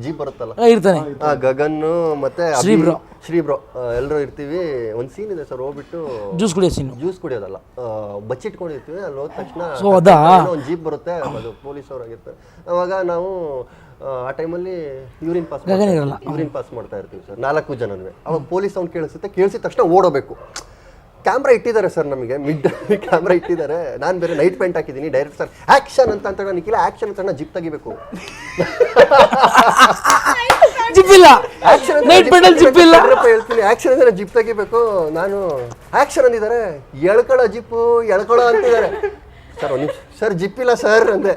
Speaker 4: ಜೀಪ್ ಬರುತ್ತಲ್ಲ
Speaker 1: ಇರ್ತಾನೆ,
Speaker 4: ಗಗನ್ ಮತ್ತೆ ಶ್ರೀ ಬ್ರೋ ಎಲ್ಲರೂ ಇರ್ತೀವಿ. ಒಂದು ಸೀನ್ ಇದೆ ಸರ್, ಹೋಗ್ಬಿಟ್ಟು ಜ್ಯೂಸ್ ಕುಡಿಯೋದಲ್ಲ, ಬಚ್ಚಿಟ್ಕೊಂಡಿರ್ತೀವಿ. ಅಲ್ಲಿ ಹೋದ ತಕ್ಷಣ ಒಂದು ಜೀಪ್ ಬರುತ್ತೆ, ಅದು ಪೊಲೀಸ್ ಅವರಾಗಿರ್ತಾರೆ. ಅವಾಗ ನಾವು ಆ ಟೈಮಲ್ಲಿ ಯೂರಿನ್ ಪಾಸ್ ಮಾಡ್ತಾ ಇರ್ತೀವಿ ಸರ್, 4 ಜನನೂ. ಅವಾಗ ಪೊಲೀಸ್ ಅವ್ನು ಕೇಳಿಸಿದ ತಕ್ಷಣ ಓಡೋಬೇಕು. ಕ್ಯಾಮ್ರಾ ಇಟ್ಟಿದ್ದಾರೆ ಸರ್, ನಮಗೆ ಮಿಡ್ ಕ್ಯಾಮ್ರಾ ಇಟ್ಟಿದ್ದಾರೆ. ನಾನು ಬೇರೆ ನೈಟ್ ಪ್ಯಾಂಟ್ ಹಾಕಿದ್ದೀನಿ. ಡೈರೆಕ್ಟ್ ಸರ್ ಆಕ್ಷನ್ ಅಂತ ನಿಖಿಲ ಆಕ್ಷನ್ ಅಂತ ಜಿಪ್ ತೆಗಿಬೇಕು. ಹೇಳ್ತೀನಿ ಆಕ್ಷನ್ ಅಂದ್ರೆ ಜಿಪ್ ತೆಗಿಬೇಕು. ನಾನು ಆಕ್ಷನ್ ಅಂದಿದ್ದಾರೆ, ಎಳ್ಕೊಳ್ಳೋ ಜಿಪ್ಪು ಅಂತಿದ್ದಾರೆ. ಸರ್ ಒಂದು ನಿಮಿಷ ಸರ್, ಜಿಪ್ ಇಲ್ಲ ಸರ್ ಅಂದೆ.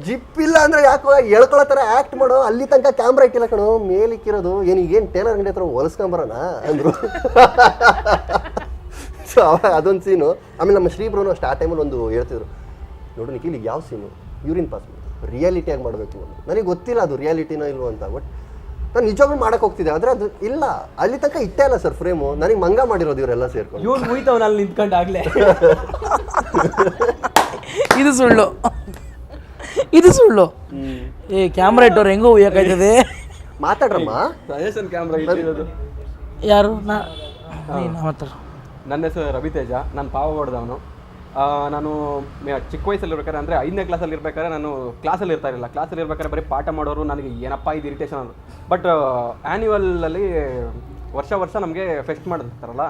Speaker 4: ಜಿಪ್ ಇಲ್ಲ ಅಂದ್ರೆ ಯಾಕೋ ಎಳ್ಕೊಳ್ಳೋ ಥರ ಆ್ಯಕ್ಟ್ ಮಾಡೋ, ಅಲ್ಲಿ ತನಕ ಕ್ಯಾಮ್ರಾ ಇಟ್ಟಿಲ್ಲ ಕಣೋ, ಮೇಲಿಕ್ಕಿರೋದು ಏನೀಗೇನು ಟೇಲರ್ ಅಂಗಡಿ ಹತ್ರ ಹೊಲಿಸ್ಕೊಂಬರೋಣ ಅಂದರು. ಸೊ ಅದೊಂದು ಸೀನು. ಆಮೇಲೆ ನಮ್ಮ ಶ್ರೀಬ್ರನು ಅಷ್ಟು ಆ ಟೈಮಲ್ಲಿ ಒಂದು ಹೇಳ್ತಿದ್ರು, ನೋಡು ನಿಖಿಲ್ ಈಗ ಯಾವ ಸೀನು ಯೂರಿನ್ ಪಾಸ್ ರಿಯಾಲಿಟಿಯಾಗಿ ಮಾಡಬೇಕು ಅಂತ. ನನಗೆ ಗೊತ್ತಿಲ್ಲ ಅದು ರಿಯಾಲಿಟಿನೋ ಇಲ್ವೋ ಅಂತ. ಬಟ್ ನಾನು ನಿಜವಾಗ್ಲೂ ಮಾಡಕ್ಕೆ ಹೋಗ್ತಿದ್ದೆ, ಆದರೆ ಅದು ಇಲ್ಲ, ಅಲ್ಲಿ ತನಕ ಇಟ್ಟೇ ಇಲ್ಲ ಸರ್ ಫ್ರೇಮು. ನನಗೆ ಮಂಗ ಮಾಡಿರೋದು ಇವರೆಲ್ಲ ಸೇರ್ಕೊಂಡು.
Speaker 2: ಇವ್ನು ಮುಯ್ತವನ ಅಲ್ಲಿ ನಿಂತ್ಕೊಂಡು ಆಗಲೇ.
Speaker 1: ಇದು ಸುಳ್ಳು. ಕ್ಯಾಮ್ರಾ ಇಟ್ಟವ್ರು ಹೆಂಗೋ ಉಯ್ಯಕ್ಕಾಯ್ತದೆ.
Speaker 4: ಮಾತಾಡ್ರಮ್ಮ.
Speaker 2: ಸಜೆಷನ್ ಕ್ಯಾಮ್ರಾ ಇಟ್ಟಿರೋದು
Speaker 1: ಯಾರು?
Speaker 2: ನನ್ನ ಹೆಸರು ರವಿತೇಜ, ನಾನು ಪಾವ ಹೊಡೆದವನು. ನಾನು ಚಿಕ್ಕ ವಯಸ್ಸಲ್ಲಿರ್ಬೇಕಾದ್ರೆ, ಅಂದರೆ 5ನೇ ಕ್ಲಾಸಲ್ಲಿ ಇರ್ಬೇಕಾದ್ರೆ ನಾನು ಕ್ಲಾಸಲ್ಲಿ ಇರ್ತಾಯಿರಲಿಲ್ಲ. ಕ್ಲಾಸಲ್ಲಿ ಇರ್ಬೇಕಾದ್ರೆ ಬರೀ ಪಾಠ ಮಾಡೋರು, ನನಗೆ ಏನಪ್ಪ ಇದು ಇರಿಟೇಷನ್ ಅದು. ಬಟ್ ಆ್ಯನ್ಯುವಲಲ್ಲಿ ವರ್ಷ ನಮಗೆ ಫೆಸ್ಟ್ ಮಾಡಿರ್ತಾರಲ್ಲ,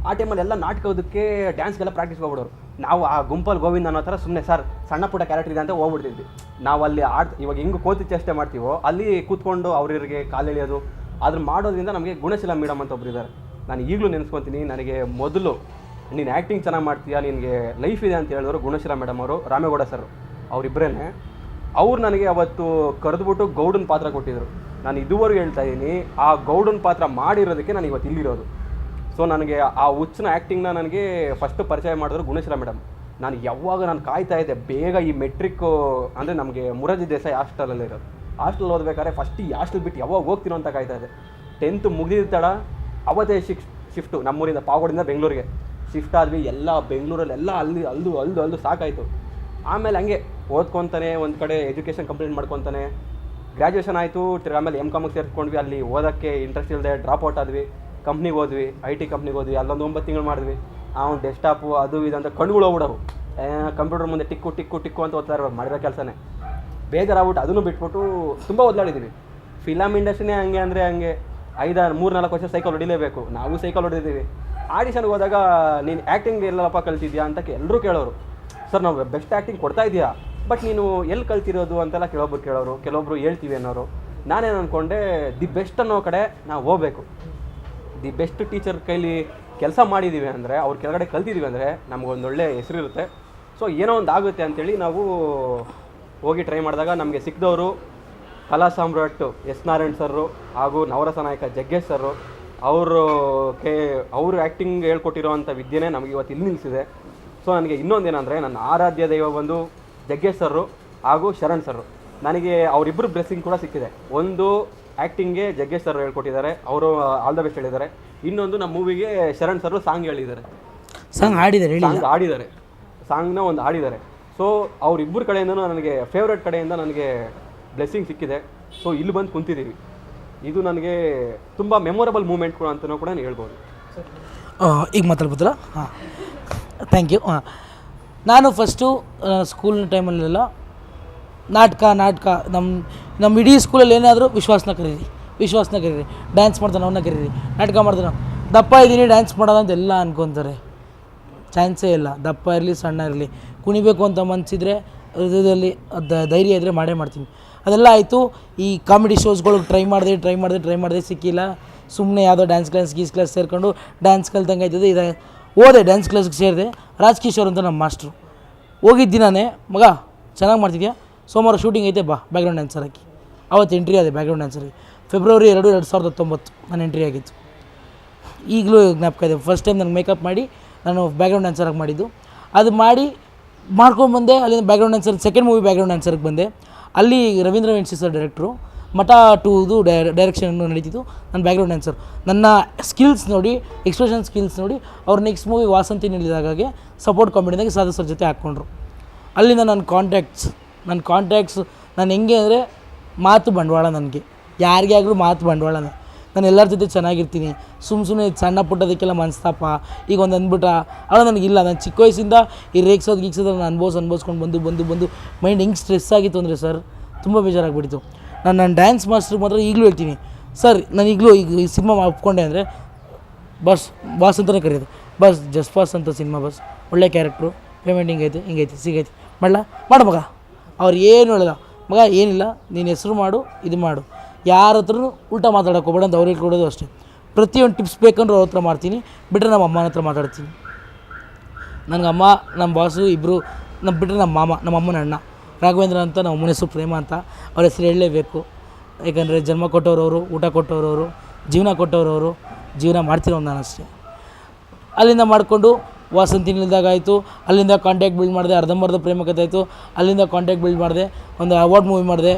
Speaker 2: ಆ ಟೈಮಲ್ಲಿ ಎಲ್ಲ ನಾಟಕದಕ್ಕೆ ಡ್ಯಾನ್ಸ್ಗೆಲ್ಲ ಪ್ರಾಕ್ಟೀಸ್ ಹೋಗ್ಬಿಡೋರು. ನಾವು ಆ ಗುಂಪಲ್ಲಿ ಗೋವಿಂದ ಅನ್ನೋ ಥರ ಸುಮ್ಮನೆ ಸರ್ ಸಣ್ಣ ಪುಟ್ಟ ಕ್ಯಾರೆಕ್ಟರ್ ಇದೆ ಅಂತ ಹೋಗ್ಬಿಡ್ತಿದ್ವಿ. ನಾವು ಅಲ್ಲಿ ಇವಾಗ ಹೆಂಗೆ ಕೋತಿ ಚೇಷ್ಟೆ ಮಾಡ್ತೀವೋ ಅಲ್ಲಿ ಕೂತ್ಕೊಂಡು ಅವ್ರಿಗೆ ಕಾಲು ಎಳೆಯೋದು, ಅದ್ರ ಮಾಡೋದ್ರಿಂದ ನಮಗೆ ಗುಣಶೀಲ ಮೇಡಮ್ ಅಂತ ಒಬ್ರು ಇದ್ದಾರೆ. ನಾನು ಈಗಲೂ ನೆನೆಸ್ಕೊತೀನಿ. ನನಗೆ ಮೊದಲು ನೀನು ಆ್ಯಕ್ಟಿಂಗ್ ಚೆನ್ನಾಗಿ ಮಾಡ್ತೀಯಾ, ನಿನಗೆ ಲೈಫ್ ಇದೆ ಅಂತ ಹೇಳಿದ್ರು ಗುಣಶೀಲ ಮೇಡಮ್ ಅವರು, ರಾಮೇಗೌಡ ಸರ್, ಅವರಿಬ್ಬರೇ. ಅವ್ರು ನನಗೆ ಅವತ್ತು ಕರೆದುಬಿಟ್ಟು ಗೌಡನ ಪಾತ್ರ ಕೊಟ್ಟಿದ್ರು. ನಾನು ಇದುವರೆಗೂ ಹೇಳ್ತಾ ಇದ್ದೀನಿ, ಆ ಗೌಡನ ಪಾತ್ರ ಮಾಡಿರೋದಕ್ಕೆ ನಾನು ಇವತ್ತು ಇಲ್ಲಿರೋದು. ಸೊ ನನಗೆ ಆ ಹುಚ್ಚಿನ ಆ್ಯಕ್ಟಿಂಗ್ನ ನನಗೆ ಫಸ್ಟ್ ಪರಿಚಯ ಮಾಡಿದ್ರು ಗುಣಶೀಲ ಮೇಡಮ್. ನಾನು ಕಾಯ್ತಾ ಇದ್ದೆ ಬೇಗ ಈ ಮೆಟ್ರಿಕ್ಕು, ಅಂದರೆ ನಮಗೆ ಮುರಾರ್ಜಿ ದೇಸಾಯಿ ಹಾಸ್ಟೆಲಲ್ಲಿ ಇರೋದು. ಹಾಸ್ಟೆಲ್ ಓದಬೇಕಾದ್ರೆ ಫಸ್ಟ್ ಈ ಹಾಸ್ಟೆಲ್ ಬಿಟ್ಟು ಯಾವಾಗ ಹೋಗ್ತೀನೋ ಅಂತ ಕಾಯ್ತಾ ಇದೆ. 10th ಮುಗಿದಿದ್ದ ತಡ ಅವತ್ತೇ ಶಿಫ್ಟು, ನಮ್ಮೂರಿಂದ ಪಾವಗಡಿಂದ ಬೆಂಗಳೂರಿಗೆ ಶಿಫ್ಟ್ ಆದ್ವಿ. ಎಲ್ಲ ಬೆಂಗಳೂರಲ್ಲೆಲ್ಲ ಅಲ್ದು ಸಾಕಾಯಿತು. ಆಮೇಲೆ ಹಂಗೆ ಓದ್ಕೊತಾನೆ, ಒಂದು ಕಡೆ ಎಜುಕೇಷನ್ ಕಂಪ್ಲೀಟ್ ಮಾಡ್ಕೊತಾನೆ. ಗ್ರ್ಯಾಜುಯೇಷನ್ ಆಯಿತು, ಆಮೇಲೆ MCOMಗೆ ಸೇರಿಸ್ಕೊಂಡ್ವಿ. ಅಲ್ಲಿ ಓದೋಕ್ಕೆ ಇಂಟ್ರೆಸ್ಟ್ ಇಲ್ಲದೆ ಡ್ರಾಪ್ ಔಟ್ ಆದ್ವಿ. ಕಂಪ್ನಿಗೆ ಹೋದ್ವಿ, IT ಕಂಪ್ನಿಗೆ ಹೋದ್ವಿ. ಅಲ್ಲೊಂದು 9 ತಿಂಗಳು ಮಾಡಿದ್ವಿ. ಅವ್ನು ಡೆಸ್ಕ್ಟಾಪು ಅದು ಇದು ಅಂತ ಕಣ್ಗಳು ಹೋಗ್ಬಿಡವು. ಕಂಪ್ಯೂಟರ್ ಮುಂದೆ ಟಿಕ್ಕು ಅಂತ ಓದ್ತಾ ಇರೋ ಮಾಡಿರೋ ಕೆಲಸನೇ ಬೇಜಾರಾಗ್ಬಿಟ್ಟು ಅದನ್ನು ಬಿಟ್ಬಿಟ್ಟು ತುಂಬ ಓದ್ಲಾಡಿದ್ದೀವಿ. ಫಿಲಮ್ ಇಂಡಸ್ಟ್ರಿನೇ ಹಂಗೆ ಅಂದರೆ ಹಂಗೆ 3-4 ವರ್ಷ ಸೈಕಲ್ ಹೊಡಿಲೇಬೇಕು. ನಾವು ಸೈಕಲ್ ಹೊಡಿದ್ದೀವಿ. ಆಡಿಷನ್ಗೆ ಹೋದಾಗ ನೀನು ಆ್ಯಕ್ಟಿಂಗ್ ಎಲ್ಲಪ್ಪ ಕಲ್ತಿದ್ಯಾ ಅಂತ ಎಲ್ಲರೂ ಕೇಳೋರು. ಸರ್ ನಾವು ಬೆಸ್ಟ್ ಆ್ಯಕ್ಟಿಂಗ್ ಕೊಡ್ತಾ ಇದೆಯಾ, ಬಟ್ ನೀನು ಎಲ್ಲಿ ಕಲ್ತಿರೋದು ಅಂತೆಲ್ಲ ಕೇಳೋರು. ಕೆಲವೊಬ್ರು ಹೇಳ್ತೀವಿ ಅನ್ನೋರು. ನಾನೇನು ಅಂದ್ಕೊಂಡೆ, ದಿ ಬೆಸ್ಟ್ ಅನ್ನೋ ಕಡೆ ನಾವು ಹೋಗಬೇಕು. ದಿ ಬೆಸ್ಟ್ ಟೀಚರ್ ಕೈಲಿ ಕೆಲಸ ಮಾಡಿದ್ದೀವಿ ಅಂದರೆ, ಅವ್ರ ಕೆಳಗಡೆ ಕಲ್ತಿದ್ದೀವಿ ಅಂದರೆ ನಮಗೊಂದೊಳ್ಳೆ ಹೆಸರಿರುತ್ತೆ. ಸೊ ಏನೋ ಒಂದು ಆಗುತ್ತೆ ಅಂಥೇಳಿ ನಾವು ಹೋಗಿ ಟ್ರೈ ಮಾಡಿದಾಗ ನಮಗೆ ಸಿಕ್ಕಿದವರು ಕಲಾ ಸಾಮ್ರಾಟ್ S. ನಾರಾಯಣ್ ಸರ್ರು ಹಾಗೂ ನವರಸ ನಾಯಕ ಜಗ್ಗೇಶ್ ಸರ್ರು. ಅವರು ಆ್ಯಕ್ಟಿಂಗ್ ಹೇಳ್ಕೊಟ್ಟಿರೋವಂಥ ವಿದ್ಯೆನೇ ನಮಗೆ ಇವತ್ತು ಇಲ್ಲಿ ನಿಲ್ಲಿಸಿದೆ. ಸೊ ನನಗೆ ಇನ್ನೊಂದೇನೆಂದರೆ, ನನ್ನ ಆರಾಧ್ಯ ದೈವ ಬಂದು ಜಗ್ಗೇಶ್ ಸರ್ರು ಹಾಗೂ ಶರಣ್ ಸರ್ರು. ನನಗೆ ಅವರಿಬ್ಬರು ಬ್ಲೆಸ್ಸಿಂಗ್ ಕೂಡ ಸಿಕ್ಕಿದೆ. ಒಂದು ಆ್ಯಕ್ಟಿಂಗ್ಗೆ ಜಗ್ಗೇಶ್ ಸರ್ ಹೇಳ್ಕೊಟ್ಟಿದ್ದಾರೆ, ಅವರು ಆಲ್ ದ ಬೆಸ್ಟ್ ಹೇಳಿದ್ದಾರೆ. ಇನ್ನೊಂದು ನಮ್ಮ ಮೂವಿಗೆ ಶರಣ್ ಸರ್ ಸಾಂಗ್ ಹೇಳಿದ್ದಾರೆ, ಸಾಂಗ್ನ ಒಂದು ಹಾಡಿದ್ದಾರೆ. ಸೊ ಅವರಿಬ್ಬರ ಕಡೆಯಿಂದನೂ ನನಗೆ ಫೇವ್ರೇಟ್ ಕಡೆಯಿಂದ ನನಗೆ ಬ್ಲೆಸ್ಸಿಂಗ್ ಸಿಕ್ಕಿದೆ. ಸೊ ಇಲ್ಲಿ ಬಂದು ಕುಂತಿದ್ದೀವಿ. ಇದು ನನಗೆ ತುಂಬ ಮೆಮೊರಬಲ್ ಮೂಮೆಂಟ್ ಕೂಡ ಅಂತಲೂ ಕೂಡ ಹೇಳ್ಬೋದು.
Speaker 1: ಈಗ ಮಾತಾಡ್ಬೋದಲ್ಲ? ಹಾಂ, ಥ್ಯಾಂಕ್ ಯು. ನಾನು ಫಸ್ಟು ಸ್ಕೂಲ್ ಟೈಮಲ್ಲೆಲ್ಲ ನಾಟಕ ನಮ್ಮ ಇಡೀ ಸ್ಕೂಲಲ್ಲಿ ಏನಾದರೂ ವಿಶ್ವಾಸನ ಕರೀರಿ, ಡ್ಯಾನ್ಸ್ ಮಾಡ್ತಾನೆ ಅವನ್ನ ಕರೀರಿ, ನಾಟಕ ಮಾಡ್ತಾನೆ. ದಪ್ಪ ಇದ್ದೀನಿ ಡ್ಯಾನ್ಸ್ ಮಾಡೋದು ಅಂತ ಎಲ್ಲ ಅನ್ಕೊತಾರೆ. ಚಾನ್ಸೇ ಇಲ್ಲ. ದಪ್ಪ ಇರಲಿ ಸಣ್ಣ ಇರಲಿ, ಕುಣಿಬೇಕು ಅಂತ ಮನಸ್ಸಿದ್ರೆ ಹೃದಯದಲ್ಲಿ ಧೈರ್ಯ ಇದ್ದರೆ ಮಾಡೇ ಮಾಡ್ತೀನಿ. ಅದೆಲ್ಲ ಆಯಿತು. ಈ ಕಾಮಿಡಿ ಶೋಸ್ಗಳಿಗೆ ಟ್ರೈ ಮಾಡಿದೆ, ಸಿಕ್ಕಿಲ್ಲ. ಸುಮ್ಮನೆ ಯಾವುದೋ ಡ್ಯಾನ್ಸ್ ಕ್ಲಾಸ್ ಸೇರಿಕೊಂಡು ಡ್ಯಾನ್ಸ್ ಕಲ್ತಂಗೆ ಆಯ್ತದೆ ಇದೆ ಹೋದೆ ಡ್ಯಾನ್ಸ್ ಕ್ಲಾಸ್ಗೆ ಸೇರಿದೆ. ರಾಜ್ಕಿಶೋರ್ ಅಂತ ನಮ್ಮ ಮಾಸ್ಟ್ರು ಹೋಗಿದ್ದಿನಾನೇ, ಮಗ ಚೆನ್ನಾಗಿ ಮಾಡ್ತಿದ್ಯಾ, ಸೋಮವಾರ ಶೂಟಿಂಗ್ ಐತೆ ಬಾ ಬ್ಯಾಕ್ಗ್ರೌಂಡ್ ಡ್ಯಾನ್ಸರ್ ಹಾಕಿ. ಅವತ್ತು ಎಂಟ್ರಿ ಆದೆ ಬ್ಯಾಕ್ಗ್ರೌಂಡ್ ಡ್ಯಾನ್ಸರ್ಗೆ. ಫೆಬ್ರವರಿ 2, 2019 ನಾನು ಎಂಟ್ರಿ ಆಗಿತ್ತು. ಈಗಲೂ ಜ್ಞಾಪಕ ಇದೆ. ಫಸ್ಟ್ ಟೈಮ್ ನನಗೆ ಮೇಕಪ್ ಮಾಡಿ ನಾನು ಬ್ಯಾಕ್ಗ್ರೌಂಡ್ ಡ್ಯಾನ್ಸರಾಗಿ ಮಾಡಿದ್ದು. ಅದು ಮಾಡ್ಕೊಂಡು ಬಂದೆ. ಅಲ್ಲಿಂದ background dancer second movie background ಡ್ಯಾನ್ಸರ್ಗೆ ಬಂದೆ. ಅಲ್ಲಿ ರವೀಂದ್ರ ವೆಂಕಟೇಶ್ ಸರ್ ಡೈರೆಕ್ಟ್ರು, ಮಠ 2ದು ಡೈರೆಕ್ಷನ್ ನಡೀತಿತ್ತು. ನಾನು ಬ್ಯಾಕ್ಗ್ರೌಂಡ್ ಡ್ಯಾನ್ಸರ್. ನನ್ನ ಸ್ಕಿಲ್ಸ್ ನೋಡಿ, ಎಕ್ಸ್ಪ್ರೆಷನ್ ಸ್ಕಿಲ್ಸ್ ನೋಡಿ ಅವ್ರು ನೆಕ್ಸ್ಟ್ ಮೂವಿ ವಾಸಂತಿ ನೀಡಿದಾಗೆ ಸಪೋರ್ಟ್ ಕಾಮಿಡಿದಾಗ ಸಾಧು ಸರ್ ಜೊತೆ ಹಾಕ್ಕೊಂಡ್ರು. ಅಲ್ಲಿಂದ ನನ್ನ ಕಾಂಟ್ಯಾಕ್ಟ್ಸ್ ನಾನು ಹೆಂಗೆ ಅಂದರೆ ಮಾತು ಬಂಡವಾಳ. ನನಗೆ ಯಾರಿಗೇ ಆಗಲೂ ಮಾತು ಬಂಡವಾಳನೇ. ನಾನು ಎಲ್ಲರ ಜೊತೆ ಚೆನ್ನಾಗಿರ್ತೀನಿ. ಸುಮ್ಮನೆ ಸಣ್ಣ ಪುಟ್ಟದಕ್ಕೆಲ್ಲ ಮನಸ್ತಾಪ ಈಗ ಒಂದು ಅಂದ್ಬಿಟ್ಟ ಅವಾಗ ನನಗಿಲ್ಲ. ನಾನು ಚಿಕ್ಕ ವಯಸ್ಸಿಂದ ಈ ಗೀಕ್ಸೋದು ನಾನು ಅನ್ಭವಿಸ್ಕೊಂಡು ಬಂದು ಮೈಂಡ್ ಹೆಂಗೆ ಸ್ಟ್ರೆಸ್ ಆಗಿತ್ತು ಅಂದರೆ ಸರ್ ತುಂಬ ಬೇಜಾರಾಗ್ಬಿಟ್ಟಿತ್ತು. ನನ್ನ ಡ್ಯಾನ್ಸ್ ಮಾಸ್ಟ್ರಿಗೆ ಮಾತ್ರ ಈಗಲೂ ಹೇಳ್ತೀನಿ ಸರ್, ನಾನು ಈಗಲೂ ಈಗ ಈ ಸಿನಿಮಾ ಒಪ್ಕೊಂಡೆ ಅಂದರೆ ಬಾಸ್ ಅಂತಲೇ ಕರೆಯೋದು. ಜಸ್ಟ್ ಬಾಸ್ ಅಂತ ಸಿನಿಮಾ ಒಳ್ಳೆ ಕ್ಯಾರೆಕ್ಟ್ರು, ಪೇಮೆಂಟ್ ಹಿಂಗೈತೆ ಸಿಗೈತೆ ಮಾಡು ಮಗ. ಅವ್ರು ಏನು ಹೇಳಲ್ಲ, ಮಗ ಏನಿಲ್ಲ ನೀನು ಹೆಸರು ಮಾಡು, ಇದು ಮಾಡು, ಯಾರ ಹತ್ರನೂ ಉಲ್ಟಾ ಮಾತಾಡೋಕೆ ಹೋಗ್ಬೇಡ ಅಂತ ಅವ್ರಿಗೆ ಕೊಡೋದು ಅಷ್ಟೇ. ಪ್ರತಿಯೊಂದು ಟಿಪ್ಸ್ ಬೇಕಂದ್ರೆ ಅವ್ರ ಹತ್ರ ಮಾಡ್ತೀನಿ, ಬಿಟ್ಟರೆ ನಮ್ಮ ಅಮ್ಮನ ಹತ್ರ ಮಾತಾಡ್ತೀನಿ. ನನಗೆ ಅಮ್ಮ ನಮ್ಮ ಬಾಸು ಇಬ್ಬರು, ಬಿಟ್ಟರೆ ನಮ್ಮ ಅಮ್ಮನ ಅಣ್ಣ ರಾಘವೇಂದ್ರ ಅಂತ, ನಮ್ಮ ಅಮ್ಮನ ಹೆಸರು ಪ್ರೇಮ ಅಂತ. ಅವ್ರ ಹೆಸರು ಹೇಳಲೇಬೇಕು, ಯಾಕಂದರೆ ಜನ್ಮ ಕೊಟ್ಟವ್ರವರು, ಊಟ ಕೊಟ್ಟವ್ರವರು, ಜೀವನ ಕೊಟ್ಟವ್ರವರು, ಜೀವನ ಮಾಡ್ತಿರೋನು ನಾನು ಅಷ್ಟೇ. ಅಲ್ಲಿಂದ ಮಾಡಿಕೊಂಡು ವಾಸಂತಿ ನಿಲ್ದಾಗಾಯಿತು. ಅಲ್ಲಿಂದ ಕಾಂಟ್ಯಾಕ್ಟ್ ಬಿಲ್ಡ್ ಮಾಡಿದೆ. ಅರ್ಧಂಬರ್ಧ ಪ್ರೇಮಕತೆ ಆಯಿತು. ಅಲ್ಲಿಂದ ಕಾಂಟ್ಯಾಕ್ಟ್ ಬಿಲ್ಡ್ ಮಾಡಿದೆ. ಒಂದು ಅವಾರ್ಡ್ ಮೂವಿ ಮಾಡಿದೆ,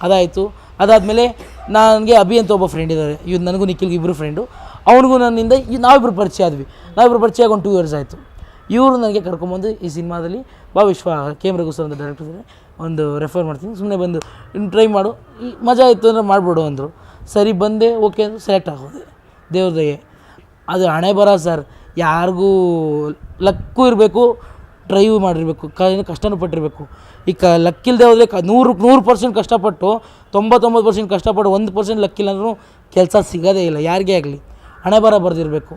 Speaker 1: ಅದಾಯಿತು. ಅದಾದಮೇಲೆ ನನಗೆ ಅಭಿ ಅಂತ ಒಬ್ಬ ಫ್ರೆಂಡ್ ಇದ್ದಾರೆ. ಇವ್ರು ನನಗೂ ನಿಖಿಲ್ಗೆ ಇಬ್ಬರು ಫ್ರೆಂಡು. ಅವನಿಗೂ ನನ್ನಿಂದ ನಾವಿಬ್ಬರು ಪರಿಚಯ ಆದ್ವಿ. ಆಗಿ ಒಂದು 2 years ಆಯಿತು. ಇವರು ನನಗೆ ಕರ್ಕೊಂಬಂದು ಈ ಸಿನಿಮಾದಲ್ಲಿ ಕೆ ಎಮ್ ರಘು ಸರ್ ಅಂತ ಡೈರೆಕ್ಟರ್ ಇದ್ದಾರೆ, ಒಂದು ರೆಫರ್ ಮಾಡ್ತೀನಿ, ಸುಮ್ಮನೆ ಬಂದು ಇನ್ನು ಟ್ರೈ ಮಾಡು, ಈ ಮಜಾ ಇತ್ತು ಅಂದರೆ ಮಾಡಿಬಿಡು ಅಂದರು. ಸರಿ ಬಂದೆ, ಓಕೆ ಅಂದರು, ಸೆಲೆಕ್ಟ್ ಆಗೋದೆ. ದೇವ್ರ ದಯೆ. ಅದು ಹಣೆ ಬರ ಸರ್. ಯಾರಿಗೂ ಲಕ್ಕು ಇರಬೇಕು, ಡ್ರೈವ್ ಮಾಡಿರಬೇಕು, ಕಷ್ಟನೂ ಪಟ್ಟಿರಬೇಕು. ಈಗ ಲಕ್ಕಿಲ್ಲದೆ ಹೋದರೆ 100% ಕಷ್ಟಪಟ್ಟು 99% ಕಷ್ಟಪಟ್ಟು 1% ಲಕ್ಕಿಲ್ಲ ಅಂದ್ರೂ ಕೆಲಸ ಸಿಗೋದೇ ಇಲ್ಲ ಯಾರಿಗೇ ಆಗಲಿ. ಹಣೆ ಬರ ಬರೆದಿರಬೇಕು.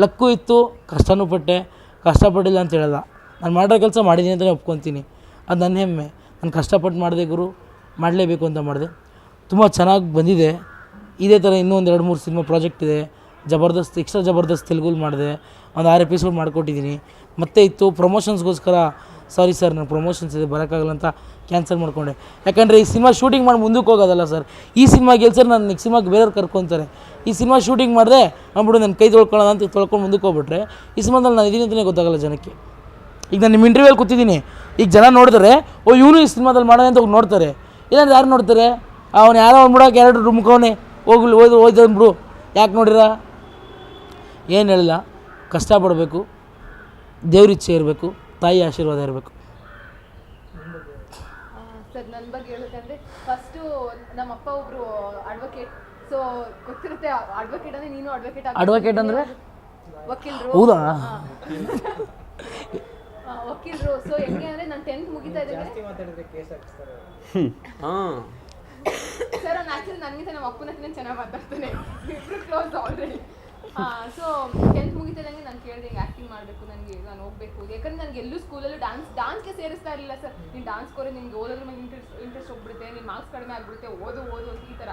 Speaker 1: ಲಕ್ಕು ಇತ್ತು, ಕಷ್ಟನೂ ಪಟ್ಟೆ, ಕಷ್ಟಪಟ್ಟಿಲ್ಲ ಅಂತ ಹೇಳಲ್ಲ. ನಾನು ಮಾಡೋ ಕೆಲಸ ಮಾಡಿದ್ದೀನಿ ಅಂತಲೇ ಒಪ್ಕೊತೀನಿ. ಅದು ನನ್ನ ಹೆಮ್ಮೆ. ನಾನು ಕಷ್ಟಪಟ್ಟು ಮಾಡಿದೆ ಗುರು, ಮಾಡಲೇಬೇಕು ಅಂತ ಮಾಡಿದೆ. ತುಂಬ ಚೆನ್ನಾಗಿ ಬಂದಿದೆ. ಇದೇ ಥರ ಇನ್ನೂ ಒಂದು 2-3 ಸಿನಿಮಾ ಪ್ರಾಜೆಕ್ಟ್ ಇದೆ. ಎಕ್ಸ್ಟ್ರಾ ಜಬರ್ದಸ್ತ್ ತೆಲುಗುಲಿ ಮಾಡಿದೆ, ಒಂದು 6 ಎಪಿಸೋಡ್ ಮಾಡಿಕೊಟ್ಟಿದ್ದೀನಿ. ಮತ್ತೆ ಇತ್ತು ಪ್ರಮೋಷನ್ಸ್ಗೋಸ್ಕರ, ಸಾರಿ ಸರ್ ನಾನು ಪ್ರಮೋಷನ್ಸ್ ಇದೆ ಬರೋಕ್ಕಾಗಲ್ಲ ಅಂತ ಕ್ಯಾನ್ಸಲ್ ಮಾಡಿಕೊಂಡೆ. ಯಾಕಂದರೆ ಈ ಸಿನಿಮಾ ಶೂಟಿಂಗ್ ಮಾಡಿ ಮುಂದಕ್ಕೆ ಹೋಗೋದಲ್ಲ ಸರ್. ಈ ಸಿನಿಮಾ ಗೆಲ್ಸರ್ ನಾನು ನೆಕ್ಸ್ಟ್ ಸಿನಿಮಾಗೆ ಬೇರೆಯವ್ರು ಕರ್ಕೊತಾರೆ. ಈ ಸಿನಿಮಾ ಶೂಟಿಂಗ್ ಮಾಡಿದೆ ಅಂದ್ಬಿಡು ನನ್ನ ಕೈ ತೊಳ್ಕೊಳ್ಳೋಣ ಅಂತ ತೊಳ್ಕೊಂಡು ಮುಂದಕ್ಕೆ ಹೋಗ್ಬಿಟ್ರೆ ಈ ಸಿನಿಮಾದಲ್ಲಿ ನಾನು ಇದೀನಿ ಅಂತಲೇ ಗೊತ್ತಾಗಲ್ಲ ಜನಕ್ಕೆ. ಈಗ ನಾನು ನಿಮ್ಮ ಇಂಟರ್ವ್ಯೂಲ್ಲಿ ಕೂತಿದ್ದೀನಿ, ಈಗ ಜನ ನೋಡಿದ್ರೆ ಇವನು ಈ ಸಿನಿಮಾದಲ್ಲಿ ಮಾಡೋಣ ಅಂತ ನೋಡ್ತಾರೆ. ಇಲ್ಲಾಂದ್ರೆ ಯಾರು ನೋಡ್ತಾರೆ? ಅವ್ನು ಯಾರೋ ಅಂದ್ಬಿಡೋಕೆ 2 ರೂಮ್ಕವನೇ ಹೋಯ್ತು ಅಂದ್ಬಿಡು. ಯಾಕೆ ನೋಡಿರ? ಏನು ಹೇಳಿಲ್ಲ, ಕಷ್ಟಪಡಬೇಕು, ದೇವ್ರ ಇಚ್ಛೆ ಇರಬೇಕು, ತಾಯಿ ಆಶೀರ್ವಾದ ಇರಬೇಕು.
Speaker 3: ಸರ್ ನನ್ನ ಬಗ್ಗೆ ಹೇಳ್ಬೇಕಂದ್ರೆ ಫಸ್ಟು ನಮ್ಮ ಅಪ್ಪ ಒಬ್ರು ಅಡ್ವೊಕೇಟ್. ಸೊ ಗೊತ್ತಿರುತ್ತೆ ಅಡ್ವೊಕೇಟ್ ಅಂದರೆ ನೀನು
Speaker 1: ಅಡ್ವೊಕೇಟ್ ಅಂದರೆ
Speaker 3: ವಕೀಲರು.
Speaker 1: ಹೌದಾ?
Speaker 3: ವಕೀಲರು. ಸೊ ಹೆಂಗೆ ಅಂದರೆ ನಾನು 10th ಮುಗಿತಾ ಇದ್ದೆ ಸರ್. ಅವ್ನು ಆ್ಯಕ್ಚುಲಿ ನನಗಿಂತ ನಮ್ಮ ಅಪ್ಪನ ಹತ್ರ ಚೆನ್ನಾಗಿ ಮಾತಾಡ್ತಾನೆ, ಇಬ್ಬರು ಕ್ಲೋಸ್ ಆಲ್ರೆಡಿ. ಸೊ 10th ಮುಗಿತಿದ್ದಂಗೆ ನಾನು ಕೇಳಿದೆ ಹಿಂಗೆ ಆ್ಯಕ್ಟಿಂಗ್ ಮಾಡಬೇಕು, ನಾನು ಹೋಗಬೇಕು. ಯಾಕಂದ್ರೆ ನನಗೆ ಎಲ್ಲೂ ಸ್ಕೂಲಲ್ಲೂ ಡಾನ್ಸ್ಗೆ ಸೇರಿಸ್ತಾ ಇರಲಿಲ್ಲ ಸರ್. ನೀನು ಡಾನ್ಸ್ ಕೋರೆ ನಿನ್ಗೆ ಓದೋದ್ರ ಮೇಲೆ ಇಂಟ್ರೆಸ್ಟ್ ಹೋಗ್ಬಿಡುತ್ತೆ, ನಿನ್ನ ಮಾರ್ಕ್ಸ್ ಕಡಿಮೆ ಆಗಿಬಿಡುತ್ತೆ, ಓದು ಅಂತ ಈ ಥರ.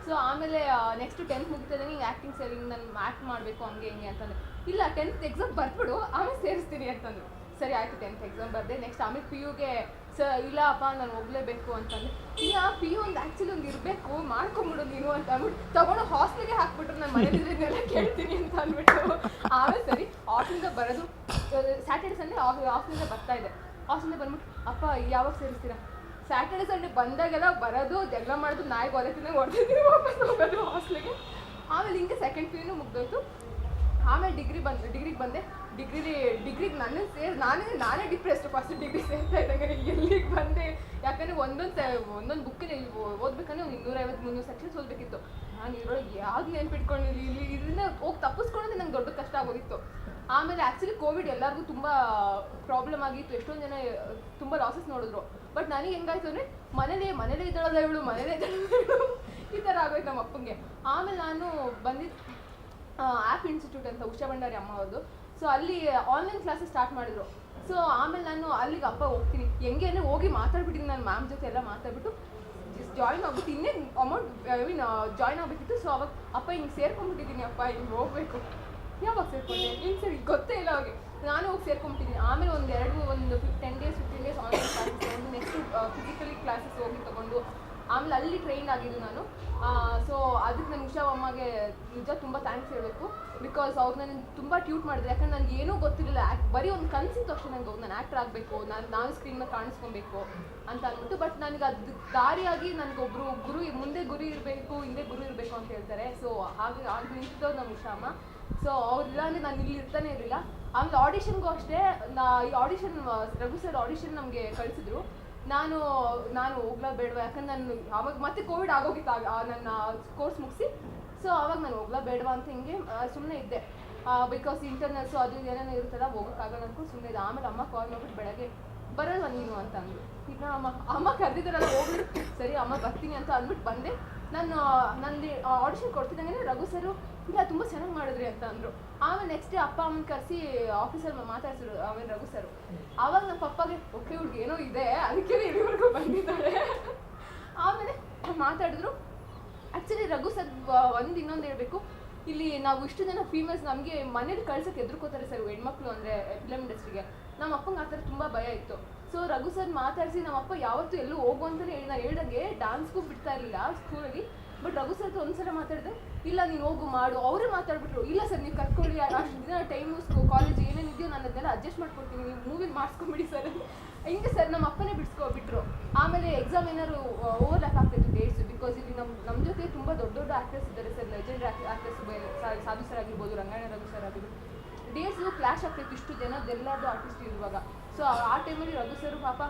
Speaker 3: ಸೊ ಆಮೇಲೆ ನೆಕ್ಸ್ಟ್ 10th ಮುಗಿತಿದ್ದಂಗೆ ಹಿಂಗೆ ಆ್ಯಕ್ಟಿಂಗ್ ಸೇರಿ ನಾನು ಆ್ಯಕ್ಟ್ ಮಾಡಬೇಕು ಹಂಗೆ ಹಿಂಗೆ ಅಂತಂದರೆ, ಇಲ್ಲ 10th ಎಕ್ಸಾಮ್ ಬರ್ಬಿಡು ಆಮೇಲೆ ಸೇರಿಸ್ತೀನಿ ಅಂತಂದರು. ಸರಿ ಆಯಿತು, 10th ಎಕ್ಸಾಮ್ ಬರದೆ. ನೆಕ್ಸ್ಟ್ ಆಮೇಲೆ PUಗೆ ಇಲ್ಲಪ್ಪ ನಾನು ಹೋಗಲೇಬೇಕು ಅಂತಂದರೆ, ಇಲ್ಲ PU ಒಂದು ಆ್ಯಕ್ಚುಲಿ ಒಂದು ಇರಬೇಕು, ಮಾಡ್ಕೊಂಬಿಡು ನೀನು ಅಂತ ಅಂದ್ಬಿಟ್ಟು ತೊಗೊಂಡು ಹಾಸ್ಟೆಲ್ಗೆ ಹಾಕ್ಬಿಟ್ರು. ನಾನು ಮನೇಲಿದ್ದೆಲ್ಲ ಕೇಳ್ತೀನಿ ಅಂತ ಅಂದ್ಬಿಟ್ಟು. ಆಮೇಲೆ ಸರಿ ಹಾಸ್ಟೆಲಿಂದ ಬರೋದು ಸ್ಯಾಟರ್ಡೆ ಸಂಡೇ ಹಾಸ್ಟೆಲಿಂದ ಬರ್ತಾ ಇದೆ. ಹಾಸ್ಟೆಲಿಂದ ಬಂದ್ಬಿಟ್ಟು ಅಪ್ಪ ಯಾವಾಗ ಸೇರಿಸ್ತೀರಾ? ಸ್ಯಾಟರ್ಡೆ ಸಂಡೇ ಬಂದಾಗೆಲ್ಲ ಬರೋದು, ಜಗಳ ಮಾಡೋದು, ನಾಯಿ ಹೊರತಿನ ಹೊಡೆದಿದ್ದೀನಿ, ವಾಪಸ್ ಹೋಗೋದು ಹಾಸ್ಟೆಲ್ಗೆ. ಆಮೇಲೆ ಹಿಂಗೆ ಸೆಕೆಂಡ್ PUನೂ ಮುಗ್ದೋಯ್ತು. ಆಮೇಲೆ ಡಿಗ್ರಿಗೆ ಬಂದೆ. ಡಿಗ್ರಿಗೆ ನಾನೇ ಡಿಪ್ರೆಸ್ಡು. ಫಸ್ಟ್ ಡಿಗ್ರಿ ಸೇರ್ತಾ ಇದ್ದಂಗೆ ಎಲ್ಲಿಗೆ ಬಂದೆ. ಯಾಕಂದರೆ ಒಂದೊಂದು ಬುಕ್ಕಿನ ಓದ್ಬೇಕಂದ್ರೆ ಒಂದು 250-300 ಸೆಕ್ಷನ್ಸ್ ಓದಬೇಕಿತ್ತು. ನಾನು ಇದ್ರೊಳಗೆ ಯಾವ್ದು ನೆನ್ಪಿಟ್ಕೊಂಡಿರಲಿ, ಇದನ್ನ ಹೋಗಿ ತಪ್ಪಿಸ್ಕೊಳ್ಳೋದು ನಂಗೆ ದೊಡ್ಡ ಕಷ್ಟ ಆಗೋಗಿತ್ತು. ಆಮೇಲೆ ಆ್ಯಕ್ಚುಲಿ ಕೋವಿಡ್ ಎಲ್ಲರಿಗೂ ತುಂಬ ಪ್ರಾಬ್ಲಮ್ ಆಗಿತ್ತು. ಎಷ್ಟೊಂದು ಜನ ತುಂಬ ಲಾಸಸ್ ನೋಡಿದ್ರು. ಬಟ್ ನನಗೆ ಹೆಂಗಾಯ್ತು ಅಂದರೆ ಮನೇಲೇ ಇದ್ದಾಳಲ್ಲ ಇವಳು, ಈ ಥರ ಆಗೋಯ್ತು ನಮ್ಮ ಅಪ್ಪಂಗೆ. ಆಮೇಲೆ ನಾನು ಬಂದಿದ್ದು ಆ್ಯಪ್ ಇನ್ಸ್ಟಿಟ್ಯೂಟ್ ಅಂತ ಉಷಾ ಭಂಡಾರಿ ಅಮ್ಮ ಅವ್ರದ್ದು. ಸೊ ಅಲ್ಲಿ ಆನ್ಲೈನ್ ಕ್ಲಾಸಸ್ ಸ್ಟಾರ್ಟ್ ಮಾಡಿದ್ರು. ಸೊ ಆಮೇಲೆ ನಾನು ಅಲ್ಲಿಗೆ ಅಪ್ಪ ಹೋಗ್ತೀನಿ ಹೆಂಗೆ ಅಂದರೆ ಹೋಗಿ ಮಾತಾಡ್ಬಿಟ್ಟಿದ್ದೀನಿ ನಾನು ಮ್ಯಾಮ್ ಜೊತೆ ಎಲ್ಲ ಮಾತಾಡ್ಬಿಟ್ಟು ಜಾಯ್ನ್ ಆಗ್ಬಿಟ್ಟು ಇನ್ನೇನು ಅಮೌಂಟ್ ಜಾಯ್ನ್ ಆಗಬೇಕಿತ್ತು. ಸೊ ಅವಾಗ ಅಪ್ಪ ಹಿಂಗೆ ಸೇರ್ಕೊಂಡ್ಬಿಟ್ಟಿದ್ದೀನಿ ಅಪ್ಪ, ಹಿಂಗೆ ಹೋಗ್ಬೇಕು. ಯಾವಾಗ ಸೇರ್ಕೊಂಡೆ ಹಿಂಗೆ ಸರಿ ಗೊತ್ತೇ ಇಲ್ಲ ಅವಾಗ. ನಾನು ಹೋಗಿ ಸೇರ್ಕೊಂಡ್ಬಿಟ್ಟಿದ್ದೀನಿ. ಆಮೇಲೆ ಒಂದು 10 days 15 days ಆನ್ಲೈನ್ ಕ್ಲಾಸಸ್ ತಗೊಂಡು ನೆಕ್ಸ್ಟ್ ಫಿಸಿಕಲಿ ಕ್ಲಾಸಸ್ ಹೋಗಿ ತಗೊಂಡು ಆಮೇಲೆ ಅಲ್ಲಿ ಟ್ರೈನ್ ಆಗಿದ್ದು ನಾನು. ಸೊ ಅದಕ್ಕೆ ನಾನು ಉಷಾ ಅಮ್ಮಗೆ ನಿಜ ತುಂಬ ಥ್ಯಾಂಕ್ಸ್ ಹೇಳಬೇಕು. ಬಿಕಾಸ್ ಅವ್ರು ನನಗೆ ತುಂಬ ಟ್ಯೂಟ್ ಮಾಡಿದ್ರು. ಯಾಕಂದ್ರೆ ನನಗೆ ಏನೂ ಗೊತ್ತಿರಲಿಲ್ಲ. ಬರೀ ಒಂದು ಕನಸಿತ್ತು ಅಷ್ಟೇ ನನಗೆ, ನಾನು ಆ್ಯಕ್ಟರ್ ಆಗಬೇಕು, ನಾನು ಸ್ಕ್ರೀನ್ ಮೇಲೆ ಕಾಣಿಸ್ಕೊಬೇಕು ಅಂತ ಅಂದ್ಬಿಟ್ಟು. ಬಟ್ ನನಗೆ ಅದು ದಾರಿಯಾಗಿ ನನಗೊಬ್ಬರು ಮುಂದೆ ಗುರು ಇರಬೇಕು, ಹಿಂದೆ ಗುರು ಇರಬೇಕು ಅಂತ ಹೇಳ್ತಾರೆ. ಸೊ ಹಾಗೆ ನಿಂತಿದ್ದವ್ರು ನಮ್ಮ ಉಷಾ ಅಮ್ಮ. ಸೊ ಅವ್ರಿಲ್ಲ ಅಂದರೆ ನಾನು ಇಲ್ಲಿ ಇರ್ತಾನೆ ಇರಲಿಲ್ಲ. ಆಮೇಲೆ ಆಡಿಷನ್ಗೂ ಅಷ್ಟೇ, ಈ ಆಡಿಷನ್ ರಘು ಸರ್ ಆಡಿಷನ್ ನಮಗೆ ಕಳಿಸಿದ್ರು. ನಾನು ಹೋಗ್ಲಾ ಬೇಡವಾ, ಯಾಕಂದ್ರೆ ನಾನು ಆವಾಗ ಮತ್ತೆ ಕೋವಿಡ್ ಆಗೋಗಿತ್ತು ನನ್ನ ಕೋರ್ಸ್ ಮುಗಿಸಿ. ಸೊ ಆವಾಗ ನಾನು ಹೋಗ್ಲಾ ಬೇಡವಾ ಅಂತ ಹಿಂಗೆ ಸುಮ್ಮನೆ ಇದ್ದೆ. ಬಿಕಾಸ್ ಇಂಟರ್ನಲ್ಸು ಅದು ಏನೇನೋ ಇರುತ್ತಲ್ಲ, ಹೋಗೋಕ್ಕಾಗಲ್ಲ ಅನ್ಕೊಂಡು ಸುಮ್ಮನೆ ಇದೆ. ಆಮೇಲೆ ಅಮ್ಮ ಕಾಲ್ ಮಾಡ್ಬಿಟ್ಟು ಬೆಳಗ್ಗೆ ಬರಲ್ವ ನೀನು ಅಂತ ಅಂದರು. ಈಗ ಅಮ್ಮ ಕರೆದಿದ್ದಾರಲ್ಲ ಹೋಗ್ಬಿಟ್ಟು ಸರಿ ಅಮ್ಮ ಬರ್ತೀನಿ ಅಂತ ಅಂದ್ಬಿಟ್ಟು ಬಂದೆ. ನಂದು ಆಡಿಷನ್ ಕೊಡ್ತಿದ್ದಂಗೆ ರಘು ಸರು ಇಲ್ಲ ತುಂಬ ಚೆನ್ನಾಗಿ ಮಾಡಿದ್ರಿ ಅಂತ ಅಂದರು. ಆಮೇಲೆ ನೆಕ್ಸ್ಟ್ ಡೇ ಅಪ್ಪ ಅಮ್ಮನ ಕರೆಸಿ ಆಫೀಸಲ್ಲಿ ಮಾತಾಡ್ಸಿದ್ರು ಆಮೇಲೆ ರಘು ಸರು. ಆವಾಗ ನಮ್ಮ ಪಪ್ಪಗೆ ಓಕೆ ಹುಡುಗಿ ಏನೋ ಇದೆ ಅದಕ್ಕೆ ಇಲ್ಲಿವರೆಗೂ ಬಂದಿದ್ದಾರೆ ಆಮೇಲೆ ಮಾತಾಡಿದ್ರು. ಆ್ಯಕ್ಚುಲಿ ರಘು ಸರ್ ಇನ್ನೊಂದು ಹೇಳಬೇಕು, ಇಲ್ಲಿ ನಾವು ಇಷ್ಟು ಜನ ಫೀಮೇಲ್ಸ್ ನಮಗೆ ಮನೇಲಿ ಕಳ್ಸೋಕ್ಕೆ ಎದುರ್ಕೋತಾರೆ ಸರ್ ಹೆಣ್ಮಕ್ಳು ಅಂದರೆ ಫಿಲಮ್ ಇಂಡಸ್ಟ್ರಿಗೆ. ನಮ್ಮ ಅಪ್ಪಂಗೆ ಆ ಥರ ತುಂಬ ಭಯ ಇತ್ತು. ಸೊ ರಘು ಸರ್ ಮಾತಾಡಿಸಿ ನಮ್ಮಪ್ಪ ಯಾವತ್ತೂ ಎಲ್ಲೂ ಹೋಗು ಅಂತಲೇ ನಾನು ಹೇಳ್ದಂಗೆ ಡ್ಯಾನ್ಸ್ಗೂ ಬಿಡ್ತಾ ಇರಲಿಲ್ಲ ಸ್ಕೂಲಲ್ಲಿ. ಬಟ್ ರಘು ಸರ್ ಒಂದ್ಸಲ ಮಾತಾಡಿದೆ, ಇಲ್ಲ ನೀನು ಹೋಗು ಮಾಡು. ಅವರೇ ಮಾತಾಡ್ಬಿಟ್ರು, ಇಲ್ಲ ಸರ್ ನೀವು ಕರ್ಕೊಳ್ಳಿ, ಅಷ್ಟು ದಿನ ಟೈಮು ಕಾಲೇಜ್ ಏನೇನಿದೆಯೋ ನಾನು ಅದನ್ನೆಲ್ಲ ಅಡ್ಜಸ್ಟ್ ಮಾಡ್ಕೊಡ್ತೀನಿ, ನೀವು ಮೂವಿ ಮಾಡಿಸ್ಕೊಂಬಿಡಿ ಸರ್ ಹಿಂಗೆ ಸರ್ ನಮ್ಮ ಅಪ್ಪನೇ ಬಿಡಿಸ್ಕೊಬಿಟ್ರು. ಆಮೇಲೆ ಎಕ್ಸಾಮ್ ಏನಾದ್ರು ಓವರ್ಲ್ಯಾಪ್ ಆಗ್ತಾಯಿತ್ತು ಡೇಟ್ಸು. ಬಿಕಾಸ್ ಇಲ್ಲಿ ನಮ್ಮ ಜೊತೆ ತುಂಬ ದೊಡ್ಡ ಆ್ಯಕ್ಟರ್ಸ್ ಇದ್ದಾರೆ ಸರ್, ಲೆಜೆಂಡ್ ಆ್ಯಕ್ಟರ್ಸ್ ಸಾಧು ಸರ್ ಆಗಿರ್ಬೋದು, ರಂಗಾಯಣ ರಘು ಸರ್ ಆಗಿರ್ಬೋದು. ಡೇಟ್ಸು ಕ್ಲಾಶ್ ಆಗ್ತಾಯಿತ್ತು ಇಷ್ಟು ಜನದ್ದೆಲ್ಲದು ಆರ್ಟಿಸ್ಟ್ ಇರುವಾಗ. ಸೊ ಆ ಟೈಮಲ್ಲಿ ರಘು ಸರ್ ಪಾಪ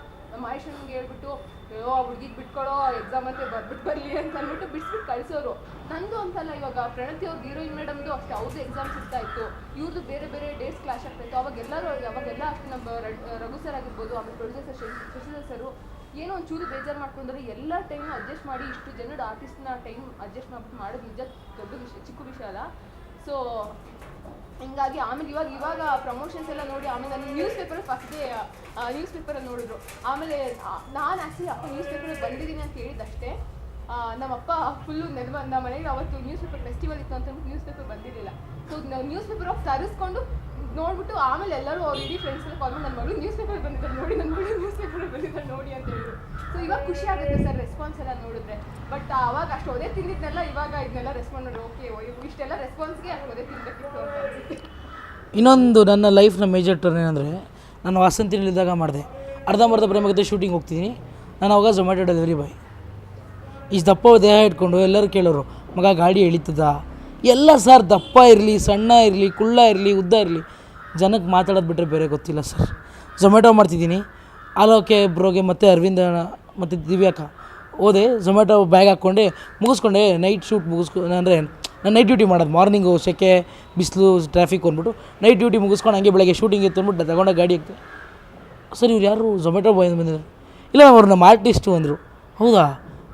Speaker 3: ಮಹೇಶನ್ಗೆ ಹೇಳ್ಬಿಟ್ಟು ಅಯ್ಯೋ ಹುಡುಗಿಗೆ ಬಿಟ್ಕೊಳ್ಳೋ ಎಕ್ಸಾಮ್ ಅಂತ ಬರ್ಬಿಟ್ಟು ಬರಲಿ ಅಂತ ಅಂದ್ಬಿಟ್ಟು ಬಿಡಿಸ್ಬಿಟ್ಟು ಕಳಿಸೋರು. ನಂದು ಅಂತಲ್ಲ, ಇವಾಗ ಪ್ರಣತಿ ಅವ್ರ ಹೀರೋಯಿನ್ ಮೇಡಮ್ದು ಅಷ್ಟೇ ಅವ್ರದ್ದು ಎಕ್ಸಾಮ್ಸ್ ಇರ್ತಾ ಇತ್ತು, ಇವ್ರದ್ದು ಬೇರೆ ಬೇರೆ ಡೇಟ್ಸ್ ಕ್ಲಾಶ್ ಆಗ್ತಾಯಿತ್ತು. ಅವಾಗೆಲ್ಲ ಅಷ್ಟೇ ನಮ್ಮ ರಘು ಸರ್ ಆಗಿರ್ಬೋದು, ಆಮೇಲೆ ಪ್ರೊಡ್ಯೂಸರ್ ಶಶಿಧರ್ ಸರು ಏನೋ ಒಂದು ಚೂರು ಬೇಜಾರು ಮಾಡ್ಕೊಂಡ್ರೆ ಎಲ್ಲ ಟೈಮ್ನ ಅಡ್ಜಸ್ಟ್ ಮಾಡಿ ಇಷ್ಟು ಜನದ ಆರ್ಟಿಸ್ಟ್ನ ಟೈಮ್ ಅಡ್ಜಸ್ಟ್ ಮಾಡ್ಬಿಟ್ಟು ಮಾಡೋದು ನಿಜ ದೊಡ್ಡ ವಿಷಯ, ಚಿಕ್ಕ ವಿಷಯ ಅಲ್ಲ. ಸೊ ಹಿಂಗಾಗಿ ಆಮೇಲೆ ಇವಾಗ ಪ್ರಮೋಷನ್ಸ್ ಎಲ್ಲ ನೋಡಿ ಆಮೇಲೆ ನಾನು ನ್ಯೂಸ್ ಪೇಪರಲ್ಲಿ ನೋಡಿದ್ರು. ಆಮೇಲೆ ನಾನು ಆ್ಯಕ್ಚುಲಿ ಅಪ್ಪ ನ್ಯೂಸ್ ಪೇಪರಲ್ಲಿ ಬಂದಿದ್ದೀನಿ ಅಂತ ಹೇಳಿದ್ದಷ್ಟೇ. ನಮ್ಮಪ್ಪ ಫುಲ್ಲು ನಮ್ಮ ಮನೆಗೆ ಅವತ್ತು ನ್ಯೂಸ್ ಪೇಪರ್ ಫೆಸ್ಟಿವಲ್ ಇತ್ತು ಅಂತ ನ್ಯೂಸ್ ಪೇಪರ್ ಬಂದಿರಲಿಲ್ಲ. ಸೊ ನ್ಯೂಸ್ ಪೇಪರ್ ಹೋಗಿ ತರಿಸ್ಕೊಂಡು ನೋಡ್ಬಿಟ್ಟು ಆಮೇಲೆ ಎಲ್ಲರೂ ಅವ್ರು ಇಡೀ ಫ್ರೆಂಡ್ಸ್ ಎಲ್ಲ ಕಾಲ್ ಮಾಡಿ ನನ್ನ ಮಗಳು ನ್ಯೂಸ್ ಪೇಪರ್ ಬಂದಿದ್ದಾರೆ ನೋಡಿ, ನನ್ನ ಮಗಳು ನ್ಯೂಸ್ ಪೇಪರ್ ಬಂದಿದ್ದಾರೆ ನೋಡಿ ಅಂತ ಹೇಳಿದ್ರು. ಸೊ ಇವಾಗ ಖುಷಿ ಆಗುತ್ತೆ ಸರ್ ರೆಸ್ಪಾನ್ಸ್ ಎಲ್ಲ ನೋಡಿದ್ರೆ. ಬಟ್ ಅವಾಗ ಅಷ್ಟು ಒದೇ ತಿಂದಿದ್ನೆಲ್ಲ ಇವಾಗ ಇದನ್ನೆಲ್ಲ ರೆಸ್ಪಾಂಡ್ ಮಾಡಿ ಓಕೆ ಇಷ್ಟೆಲ್ಲ ರೆಸ್ಪಾನ್ಸ್ಗೆ ಅಷ್ಟು ಒದೇ ತಿನ್ನಬೇಕಿತ್ತು ಅಂತ ಅನಿಸುತ್ತೆ.
Speaker 1: ಇನ್ನೊಂದು ನನ್ನ ಲೈಫ್ನ ಮೇಜರ್ ಟರ್ನ್ ಏನಂದರೆ, ನಾನು ವಾಸಂತಿನಲ್ಲಿದ್ದಾಗ ಮಾಡಿದೆ. ಅರ್ಧಂಬರ್ಧ ಪ್ರೇಮಕತೆ ಶೂಟಿಂಗ್ ಹೋಗ್ತಿದ್ದೀನಿ. ನಾನು ಅವಾಗ ಝೊಮ್ಯಾಟೊ ಡೆಲಿವರಿ ಬಾಯ್. ಇಷ್ಟು ದಪ್ಪ ದೇಹ ಇಟ್ಕೊಂಡು ಎಲ್ಲರೂ ಕೇಳೋರು, ಮಗ ಗಾಡಿ ಎಳಿತದ? ಎಲ್ಲ ಸರ್, ದಪ್ಪ ಇರಲಿ, ಸಣ್ಣ ಇರಲಿ, ಕುಳ್ಳ ಇರಲಿ, ಉದ್ದ ಇರಲಿ, ಜನಕ್ಕೆ ಮಾತಾಡೋದು ಬಿಟ್ಟರೆ ಬೇರೆ ಗೊತ್ತಿಲ್ಲ ಸರ್. ಝೊಮ್ಯಾಟೊ ಮಾಡ್ತಿದ್ದೀನಿ. ಆಲೋಕೆ ಬ್ರೋಗೆ ಮತ್ತು ಅರವಿಂದ ಮತ್ತು ದಿವ್ಯಾಕ ಹೋದೆ. ಝೊಮ್ಯಾಟೊ ಬ್ಯಾಗ್ ಹಾಕ್ಕೊಂಡೆ ಮುಗಿಸ್ಕೊಂಡೆ. ನೈಟ್ ಶೂಟ್ ಅಂದರೆ ನಾನು ನೈಟ್ ಡ್ಯೂಟಿ ಮಾಡೋದು. ಮಾರ್ನಿಂಗು ಸೆಕೆ ಬಿಸಿಲು ಟ್ರಾಫಿಕ್ ಅಂದ್ಬಿಟ್ಟು ನೈಟ್ ಡ್ಯೂಟಿ ಮುಗಿಸ್ಕೊಂಡು ಹಂಗೆ ಬೆಳಗ್ಗೆ ಶೂಟಿಂಗ್ ಇತ್ತು ಅಂದ್ಬಿಟ್ಟು ತಗೊಂಡ ಗಾಡಿ ಆಗ್ತದೆ. ಸರ್ ಇವ್ರು ಯಾರು ಝೊಮ್ಯಾಟೊ ಬಾಯ್ ಬಂದಿದ್ದಾರೆ? ಇಲ್ಲ ಅವ್ರು ನಮ್ಮ ಆರ್ಟಿಸ್ಟು ಅಂದರು. ಹೌದಾ,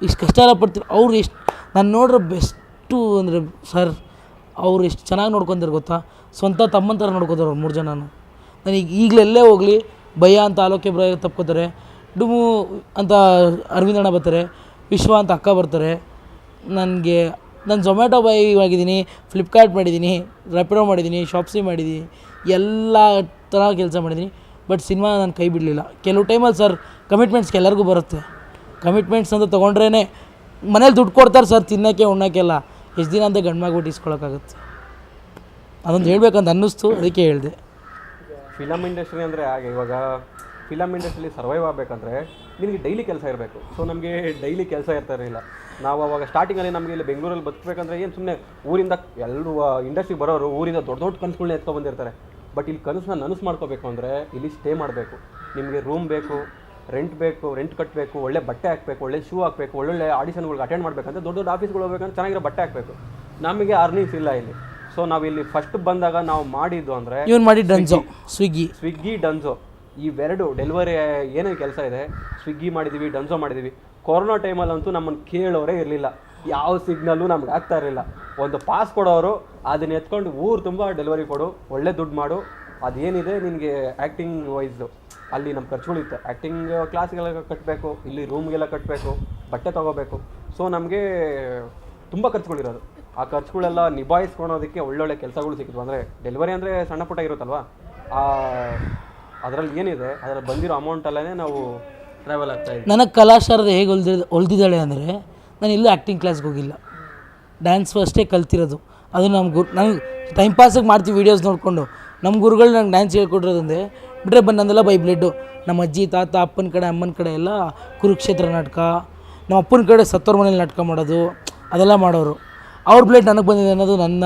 Speaker 1: ಇಷ್ಟು ಕಷ್ಟ ಎಲ್ಲ ಪಡ್ತೀರ? ಅವ್ರು ಎಷ್ಟು ನಾನು ನೋಡ್ರೆ ಬೆಸ್ಟು ಅಂದರೆ ಸರ್, ಅವ್ರು ಎಷ್ಟು ಚೆನ್ನಾಗಿ ನೋಡ್ಕೊತಾರೆ ಗೊತ್ತಾ, ಸ್ವಂತ ತಮ್ಮನ ಥರ ನೋಡ್ಕೊತಾರೆ ಅವ್ರು 3 ಜನನು. ನನಗೆ ಈಗಲೆಲ್ಲೇ ಹೋಗಲಿ ಭಯ ಅಂತ ಆಲೋಕೆ ಬ್ರಯ ತಪ್ಕೋತಾರೆ, ಡುಮು ಅಂತ ಅರವಿಂದಣ್ಣ ಬರ್ತಾರೆ, ವಿಶ್ವ ಅಂತ ಅಕ್ಕ ಬರ್ತಾರೆ. ನನಗೆ ನಾನು ಝೊಮ್ಯಾಟೊ ಬಾಯ್ ಆಗಿದ್ದೀನಿ, ಫ್ಲಿಪ್ಕಾರ್ಟ್ ಮಾಡಿದ್ದೀನಿ, ರ್ಯಾಪಿಡೋ ಮಾಡಿದ್ದೀನಿ, ಶಾಪ್ಸಿ ಮಾಡಿದ್ದೀನಿ, ಎಲ್ಲ ಥರ ಕೆಲಸ ಮಾಡಿದ್ದೀನಿ. ಬಟ್ ಸಿನಿಮಾ ನಾನು ಕೈ ಬಿಡಲಿಲ್ಲ. ಕೆಲವು ಟೈಮಲ್ಲಿ ಸರ್ ಕಮಿಟ್ಮೆಂಟ್ಸ್ಗೆ ಎಲ್ಲರಿಗೂ ಬರುತ್ತೆ. ಕಮಿಟ್ಮೆಂಟ್ಸ್ ಅಂತ ತೊಗೊಂಡ್ರೇ ಮನೇಲಿ ದುಡ್ಡು ಕೊಡ್ತಾರೆ ಸರ್ ತಿನ್ನೋಕ್ಕೆ ಉಣ್ಣೋಕ್ಕೆಲ್ಲ. ಎಷ್ಟು ದಿನ ಅಂತ ಗಂಡ್ಮಾಗ್ಬಿಟ್ಟು ಇಸ್ಕೊಳಕ್ಕಾಗುತ್ತೆ? ಅದೊಂದು ಹೇಳ್ಬೇಕಂತ ಅನ್ನಿಸ್ತು, ಅದಕ್ಕೆ ಹೇಳಿದೆ.
Speaker 2: ಫಿಲಮ್ ಇಂಡಸ್ಟ್ರಿ ಅಂದರೆ ಹಾಗೆ. ಇವಾಗ ಫಿಲಮ್ ಇಂಡಸ್ಟ್ರಿಲಿ ಸರ್ವೈವ್ ಆಗಬೇಕಂದ್ರೆ ನಿನಗೆ ಡೈಲಿ ಕೆಲಸ ಇರಬೇಕು. ಸೊ ನಮಗೆ ಡೈಲಿ ಕೆಲಸ ಇರ್ತಾ ಇರಲಿಲ್ಲ. ನಾವು ಅವಾಗ ಸ್ಟಾರ್ಟಿಂಗಲ್ಲಿ ನಮಗೆ ಇಲ್ಲಿ ಬೆಂಗಳೂರಲ್ಲಿ ಬದುಕಬೇಕಂದ್ರೆ ಏನು ಸುಮ್ಮನೆ ಊರಿಂದ ಎಲ್ಲರೂ ಇಂಡಸ್ಟ್ರಿಗೆ ಬರೋರು ಊರಿಂದ ದೊಡ್ಡ ಕನಸುಗಳನ್ನ ಎತ್ಕೊಂಡು ಬಂದಿರ್ತಾರೆ. ಬಟ್ ಇಲ್ಲಿ ಕನಸನ್ನ ನನಸು ಮಾಡ್ಕೋಬೇಕು ಅಂದರೆ ಇಲ್ಲಿ ಸ್ಟೇ ಮಾಡಬೇಕು. ನಿಮಗೆ ರೂಮ್ ಬೇಕು, ರೆಂಟ್ ಕಟ್ಟಬೇಕು, ಒಳ್ಳೆ ಬಟ್ಟೆ ಹಾಕಬೇಕು, ಒಳ್ಳೆ ಶೂ ಹಾಕಬೇಕು, ಒಳ್ಳೊಳ್ಳೆ ಆಡಿಷನ್ಗಳಿಗೆ ಅಟೆಂಡ್ ಮಾಡಬೇಕಂದ್ರೆ ದೊಡ್ಡ ಆಫೀಸ್ಗಳು ಹೋಗ್ಬೇಕಂದ್ರೆ ಚೆನ್ನಾಗಿರೋ ಬಟ್ಟೆ ಹಾಕಬೇಕು. ನಮಗೆ ಅರ್ನಿಂಗ್ಸ್ ಇಲ್ಲ ಇಲ್ಲಿ. ಸೊ ನಾವಿಲ್ಲಿ ಫಸ್ಟ್ ಬಂದಾಗ ನಾವು ಮಾಡಿದ್ದು ಅಂದರೆ
Speaker 1: ಇವನು ಮಾಡಿ ಡನ್ಸೋ, ಸ್ವಿಗ್ಗಿ ಡನ್ಸೋ
Speaker 2: ಇವೆರಡು ಡೆಲಿವರಿ ಏನೇನು ಕೆಲಸ ಇದೆ, ಸ್ವಿಗ್ಗಿ ಮಾಡಿದ್ದೀವಿ, ಡನ್ಸೋ ಮಾಡಿದ್ದೀವಿ. ಕೊರೋನಾ ಟೈಮಲ್ಲಂತೂ ನಮ್ಮನ್ನು ಕೇಳೋರೇ ಇರಲಿಲ್ಲ. ಯಾವ ಸಿಗ್ನಲ್ಲು ನಮ್ಗೆ ಆಗ್ತಾ ಇರಲಿಲ್ಲ. ಒಂದು ಪಾಸ್ ಕೊಡೋರು ಅದನ್ನ ಎತ್ಕೊಂಡು ಊರು ತುಂಬ ಡೆಲಿವರಿ ಕೊಡು, ಒಳ್ಳೆ ದುಡ್ಡು ಮಾಡು, ಅದೇನಿದೆ ನಿನಗೆ ಆ್ಯಕ್ಟಿಂಗ್ ವೈಸು ಅಲ್ಲಿ ನಮ್ಮ ಖರ್ಚುಗಳಿರುತ್ತೆ. ಆ್ಯಕ್ಟಿಂಗ್ ಕ್ಲಾಸ್ಗೆಲ್ಲ ಕಟ್ಟಬೇಕು, ಇಲ್ಲಿ ರೂಮ್ಗೆಲ್ಲ ಕಟ್ಟಬೇಕು, ಬಟ್ಟೆ ತೊಗೋಬೇಕು. ಸೊ ನಮಗೆ ತುಂಬ ಖರ್ಚುಗಳಿರೋದು. ಆ ಖರ್ಚುಗಳೆಲ್ಲ ನಿಭಾಯಿಸ್ಕೊಳೋದಕ್ಕೆ ಒಳ್ಳೊಳ್ಳೆ ಕೆಲಸಗಳು ಸಿಕ್ಕಿದ್ವು. ಅಂದರೆ ಡೆಲಿವರಿ ಅಂದರೆ ಸಣ್ಣ ಪುಟ್ಟ ಇರುತ್ತಲ್ವ, ಅದರಲ್ಲಿ ಏನಿದೆ ಅದರಲ್ಲಿ ಬಂದಿರೋ ಅಮೌಂಟಲ್ಲೇ ನಾವು ಟ್ರಾವೆಲ್ ಆಗ್ತಾಯಿದ್ವಿ.
Speaker 1: ನನಗೆ ಕಲಾಶಾರದ ಹೇಗೆ ಹೊಲ್ದಿದ್ದಾಳೆ ಅಂದರೆ, ನಾನು ಎಲ್ಲೂ ಆ್ಯಕ್ಟಿಂಗ್ ಕ್ಲಾಸ್ಗೆ ಹೋಗಿಲ್ಲ, ಡ್ಯಾನ್ಸ್ ಅಷ್ಟೇ ಕಲ್ತಿರೋದು. ಅದು ನನಗೆ ಟೈಮ್ ಪಾಸಿಗೆ ಮಾಡ್ತೀವಿ ವೀಡಿಯೋಸ್ ನೋಡಿಕೊಂಡು. ನಮ್ಮ ಗುರುಗಳು ನಂಗೆ ಡ್ಯಾನ್ಸ್ ಹೇಳ್ಕೊಟ್ಟಿರೋದಂದರೆ ಬಿಟ್ಟರೆ ಬಂದಂದೆಲ್ಲ ಬೈಬ್ಲೆಡ್ಡು. ನಮ್ಮ ಅಜ್ಜಿ ತಾತ ಅಪ್ಪನ ಕಡೆ ಅಮ್ಮನ ಕಡೆ ಎಲ್ಲ ಕುರುಕ್ಷೇತ್ರ ನಾಟಕ, ನಮ್ಮ ಅಪ್ಪನ ಕಡೆ ಸತ್ತೋರ್ ಮನೇಲಿ ನಾಟಕ ಮಾಡೋದು ಅದೆಲ್ಲ ಮಾಡೋರು. ಅವ್ರ ಬ್ಲೇಡ್ ನನಗೆ ಬಂದಿದೆ ಅನ್ನೋದು ನನ್ನ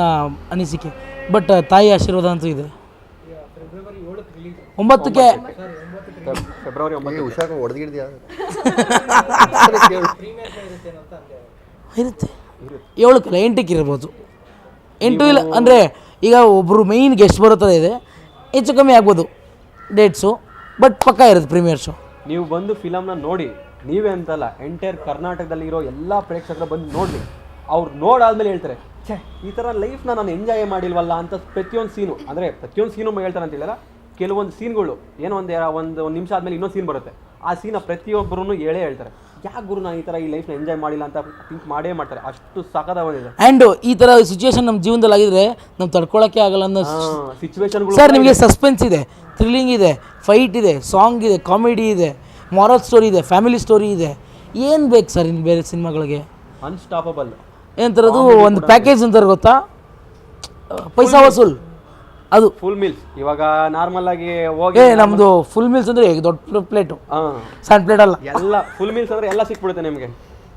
Speaker 1: ಅನಿಸಿಕೆ. ಬಟ್ ತಾಯಿ ಆಶೀರ್ವಾದ ಅಂತೂ ಇದೆ. 9ಕ್ಕೆ
Speaker 2: ಫೆಬ್ರವರಿ 9
Speaker 4: ಹುಷಾರು ಹೊಡೆದಿದ್ಯಾ
Speaker 1: ಇರುತ್ತೆ. 7ಕ್ಕಲ್ಲ 8ಕ್ಕೆ ಇರ್ಬೋದು. 8 ಇಲ್ಲ ಅಂದರೆ ಈಗ ಒಬ್ಬರು ಮೈನ್ ಗೆಸ್ಟ್ ಬರೋ ಥರ ಇದೆ, ಹೆಚ್ಚು ಕಮ್ಮಿ ಆಗ್ಬೋದು ಡೇಟ್ಸು, ಬಟ್ ಪಕ್ಕ ಇರುತ್ತೆ ಪ್ರೀಮಿಯರ್ ಶೋ.
Speaker 2: ನೀವು ಬಂದು ಫಿಲಮ್ನ ನೋಡಿ, ನೀವೇ ಅಂತಲ್ಲ ಎಂಟೈರ್ ಕರ್ನಾಟಕದಲ್ಲಿರೋ ಎಲ್ಲ ಪ್ರೇಕ್ಷಕರು ಬಂದು ನೋಡಲಿ. ಅವ್ರು ನೋಡಾದ್ಮೇಲೆ ಹೇಳ್ತಾರೆ, ಛೇ ಈ ಥರ ಲೈಫ್ನ ನಾನು ಎಂಜಾಯೇ ಮಾಡಿಲ್ವಲ್ಲ ಅಂತ. ಪ್ರತಿಯೊಂದು ಸೀನು ಅಂದರೆ ಪ್ರತಿಯೊಂದು ಸೀನು ಹೇಳ್ತಾರೆ ಅಂತ ಹೇಳಿಲ್ಲ, ಕೆಲವೊಂದು ಸೀನ್ಗಳು ಏನೋ ಒಂದು ನಿಮಿಷ ಆದಮೇಲೆ ಇನ್ನೊಂದು ಸೀನ್ ಬರುತ್ತೆ. ಆ ಸೀನ ಪ್ರತಿಯೊಬ್ಬರೂ ಹೇಳ್ತಾರೆ, ಯಾಕೆ ಗುರು ನಾನು ಈ ಥರ ಈ ಲೈಫ್ನ ಎಂಜಾಯ್ ಮಾಡಿಲ್ಲ ಅಂತ ಥಿಂಕ್ ಮಾಡೇ ಮಾಡ್ತಾರೆ. ಅಷ್ಟು ಸಖತ್ತಾಗಿದೆ.
Speaker 1: ಆ್ಯಂಡ್ ಈ ಥರ ಸಿಚುವೇಶನ್ ನಮ್ಮ ಜೀವನದಲ್ಲಿ ಆಗಿದ್ರೆ ನಾವು ತಡ್ಕೊಳಕ್ಕೆ ಆಗಲ್ಲ ಅನ್ನೋ
Speaker 2: ಸಿಚುವೇಶನ್ಗಳು.
Speaker 1: ಸರ್ ನಿಮಗೆ ಸಸ್ಪೆನ್ಸ್ ಇದೆ, ಥ್ರಿಲ್ಲಿಂಗ್ ಇದೆ, ಫೈಟ್ ಇದೆ, ಸಾಂಗ್ ಇದೆ, ಕಾಮಿಡಿ ಇದೆ, ಮಾರಲ್ ಸ್ಟೋರಿ ಇದೆ, ಫ್ಯಾಮಿಲಿ ಸ್ಟೋರಿ ಇದೆ. ಏನು ಬೇಕು ಸರ್ ಇನ್ನು ಬೇರೆ ಸಿನಿಮಾಗಳಿಗೆ?
Speaker 2: ಅನ್ಸ್ಟಾಪಬಲ್
Speaker 1: ಏನಂತಾರದು, ಒಂದು ಪ್ಯಾಕೇಜ್ ಅಂತಾರೆ ಗೊತ್ತಾ, ಪೈಸಾ ವಸೂಲ್. ಅದು
Speaker 2: ಫುಲ್ ಮೀಲ್ಸ್. ಇವಾಗ ನಾರ್ಮಲ್ ಆಗಿ ಹೋಗಿ
Speaker 1: ನಮ್ಮದು ಫುಲ್ ಮೀಲ್ಸ್ ಅಂದರೆ ಈಗ ದೊಡ್ಡ ಪ್ಲೇಟು, ಸಣ್ಣ ಪ್ಲೇಟ್ ಅಲ್ಲ.
Speaker 2: ಎಲ್ಲ ಫುಲ್ ಮೀಲ್ಸ್ ಅಂದರೆ ಎಲ್ಲ ಸಿಕ್ಬಿಡುತ್ತೆ ನಿಮಗೆ.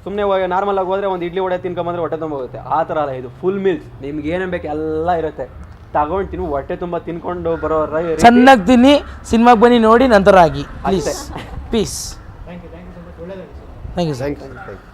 Speaker 2: ಸುಮ್ಮನೆ ನಾರ್ಮಲ್ ಆಗಿ ಹೋದರೆ ಒಂದು ಇಡ್ಲಿ ವಡೆ ತಿನ್ಕೊಂಬಂದ್ರೆ ಹೊಟ್ಟೆ ತುಂಬ ಹೋಗುತ್ತೆ. ಆ ಥರ ಅಲ್ಲ, ಇದು ಫುಲ್ ಮೀಲ್ಸ್. ನಿಮ್ಗೆ ಏನೇನು ಬೇಕು ಎಲ್ಲ ಇರುತ್ತೆ. ತಗೊಂಡು ತಿನ್ನು, ಹೊಟ್ಟೆ ತುಂಬ ತಿನ್ಕೊಂಡು ಬರೋ
Speaker 1: ಚೆನ್ನಾಗಿ ತಿನ್ನಿ, ಸಿನಿಮಾಗೆ ಬನ್ನಿ ನೋಡಿ, ನಂತರ ಆಗಿ please. Peace. Thank you sir.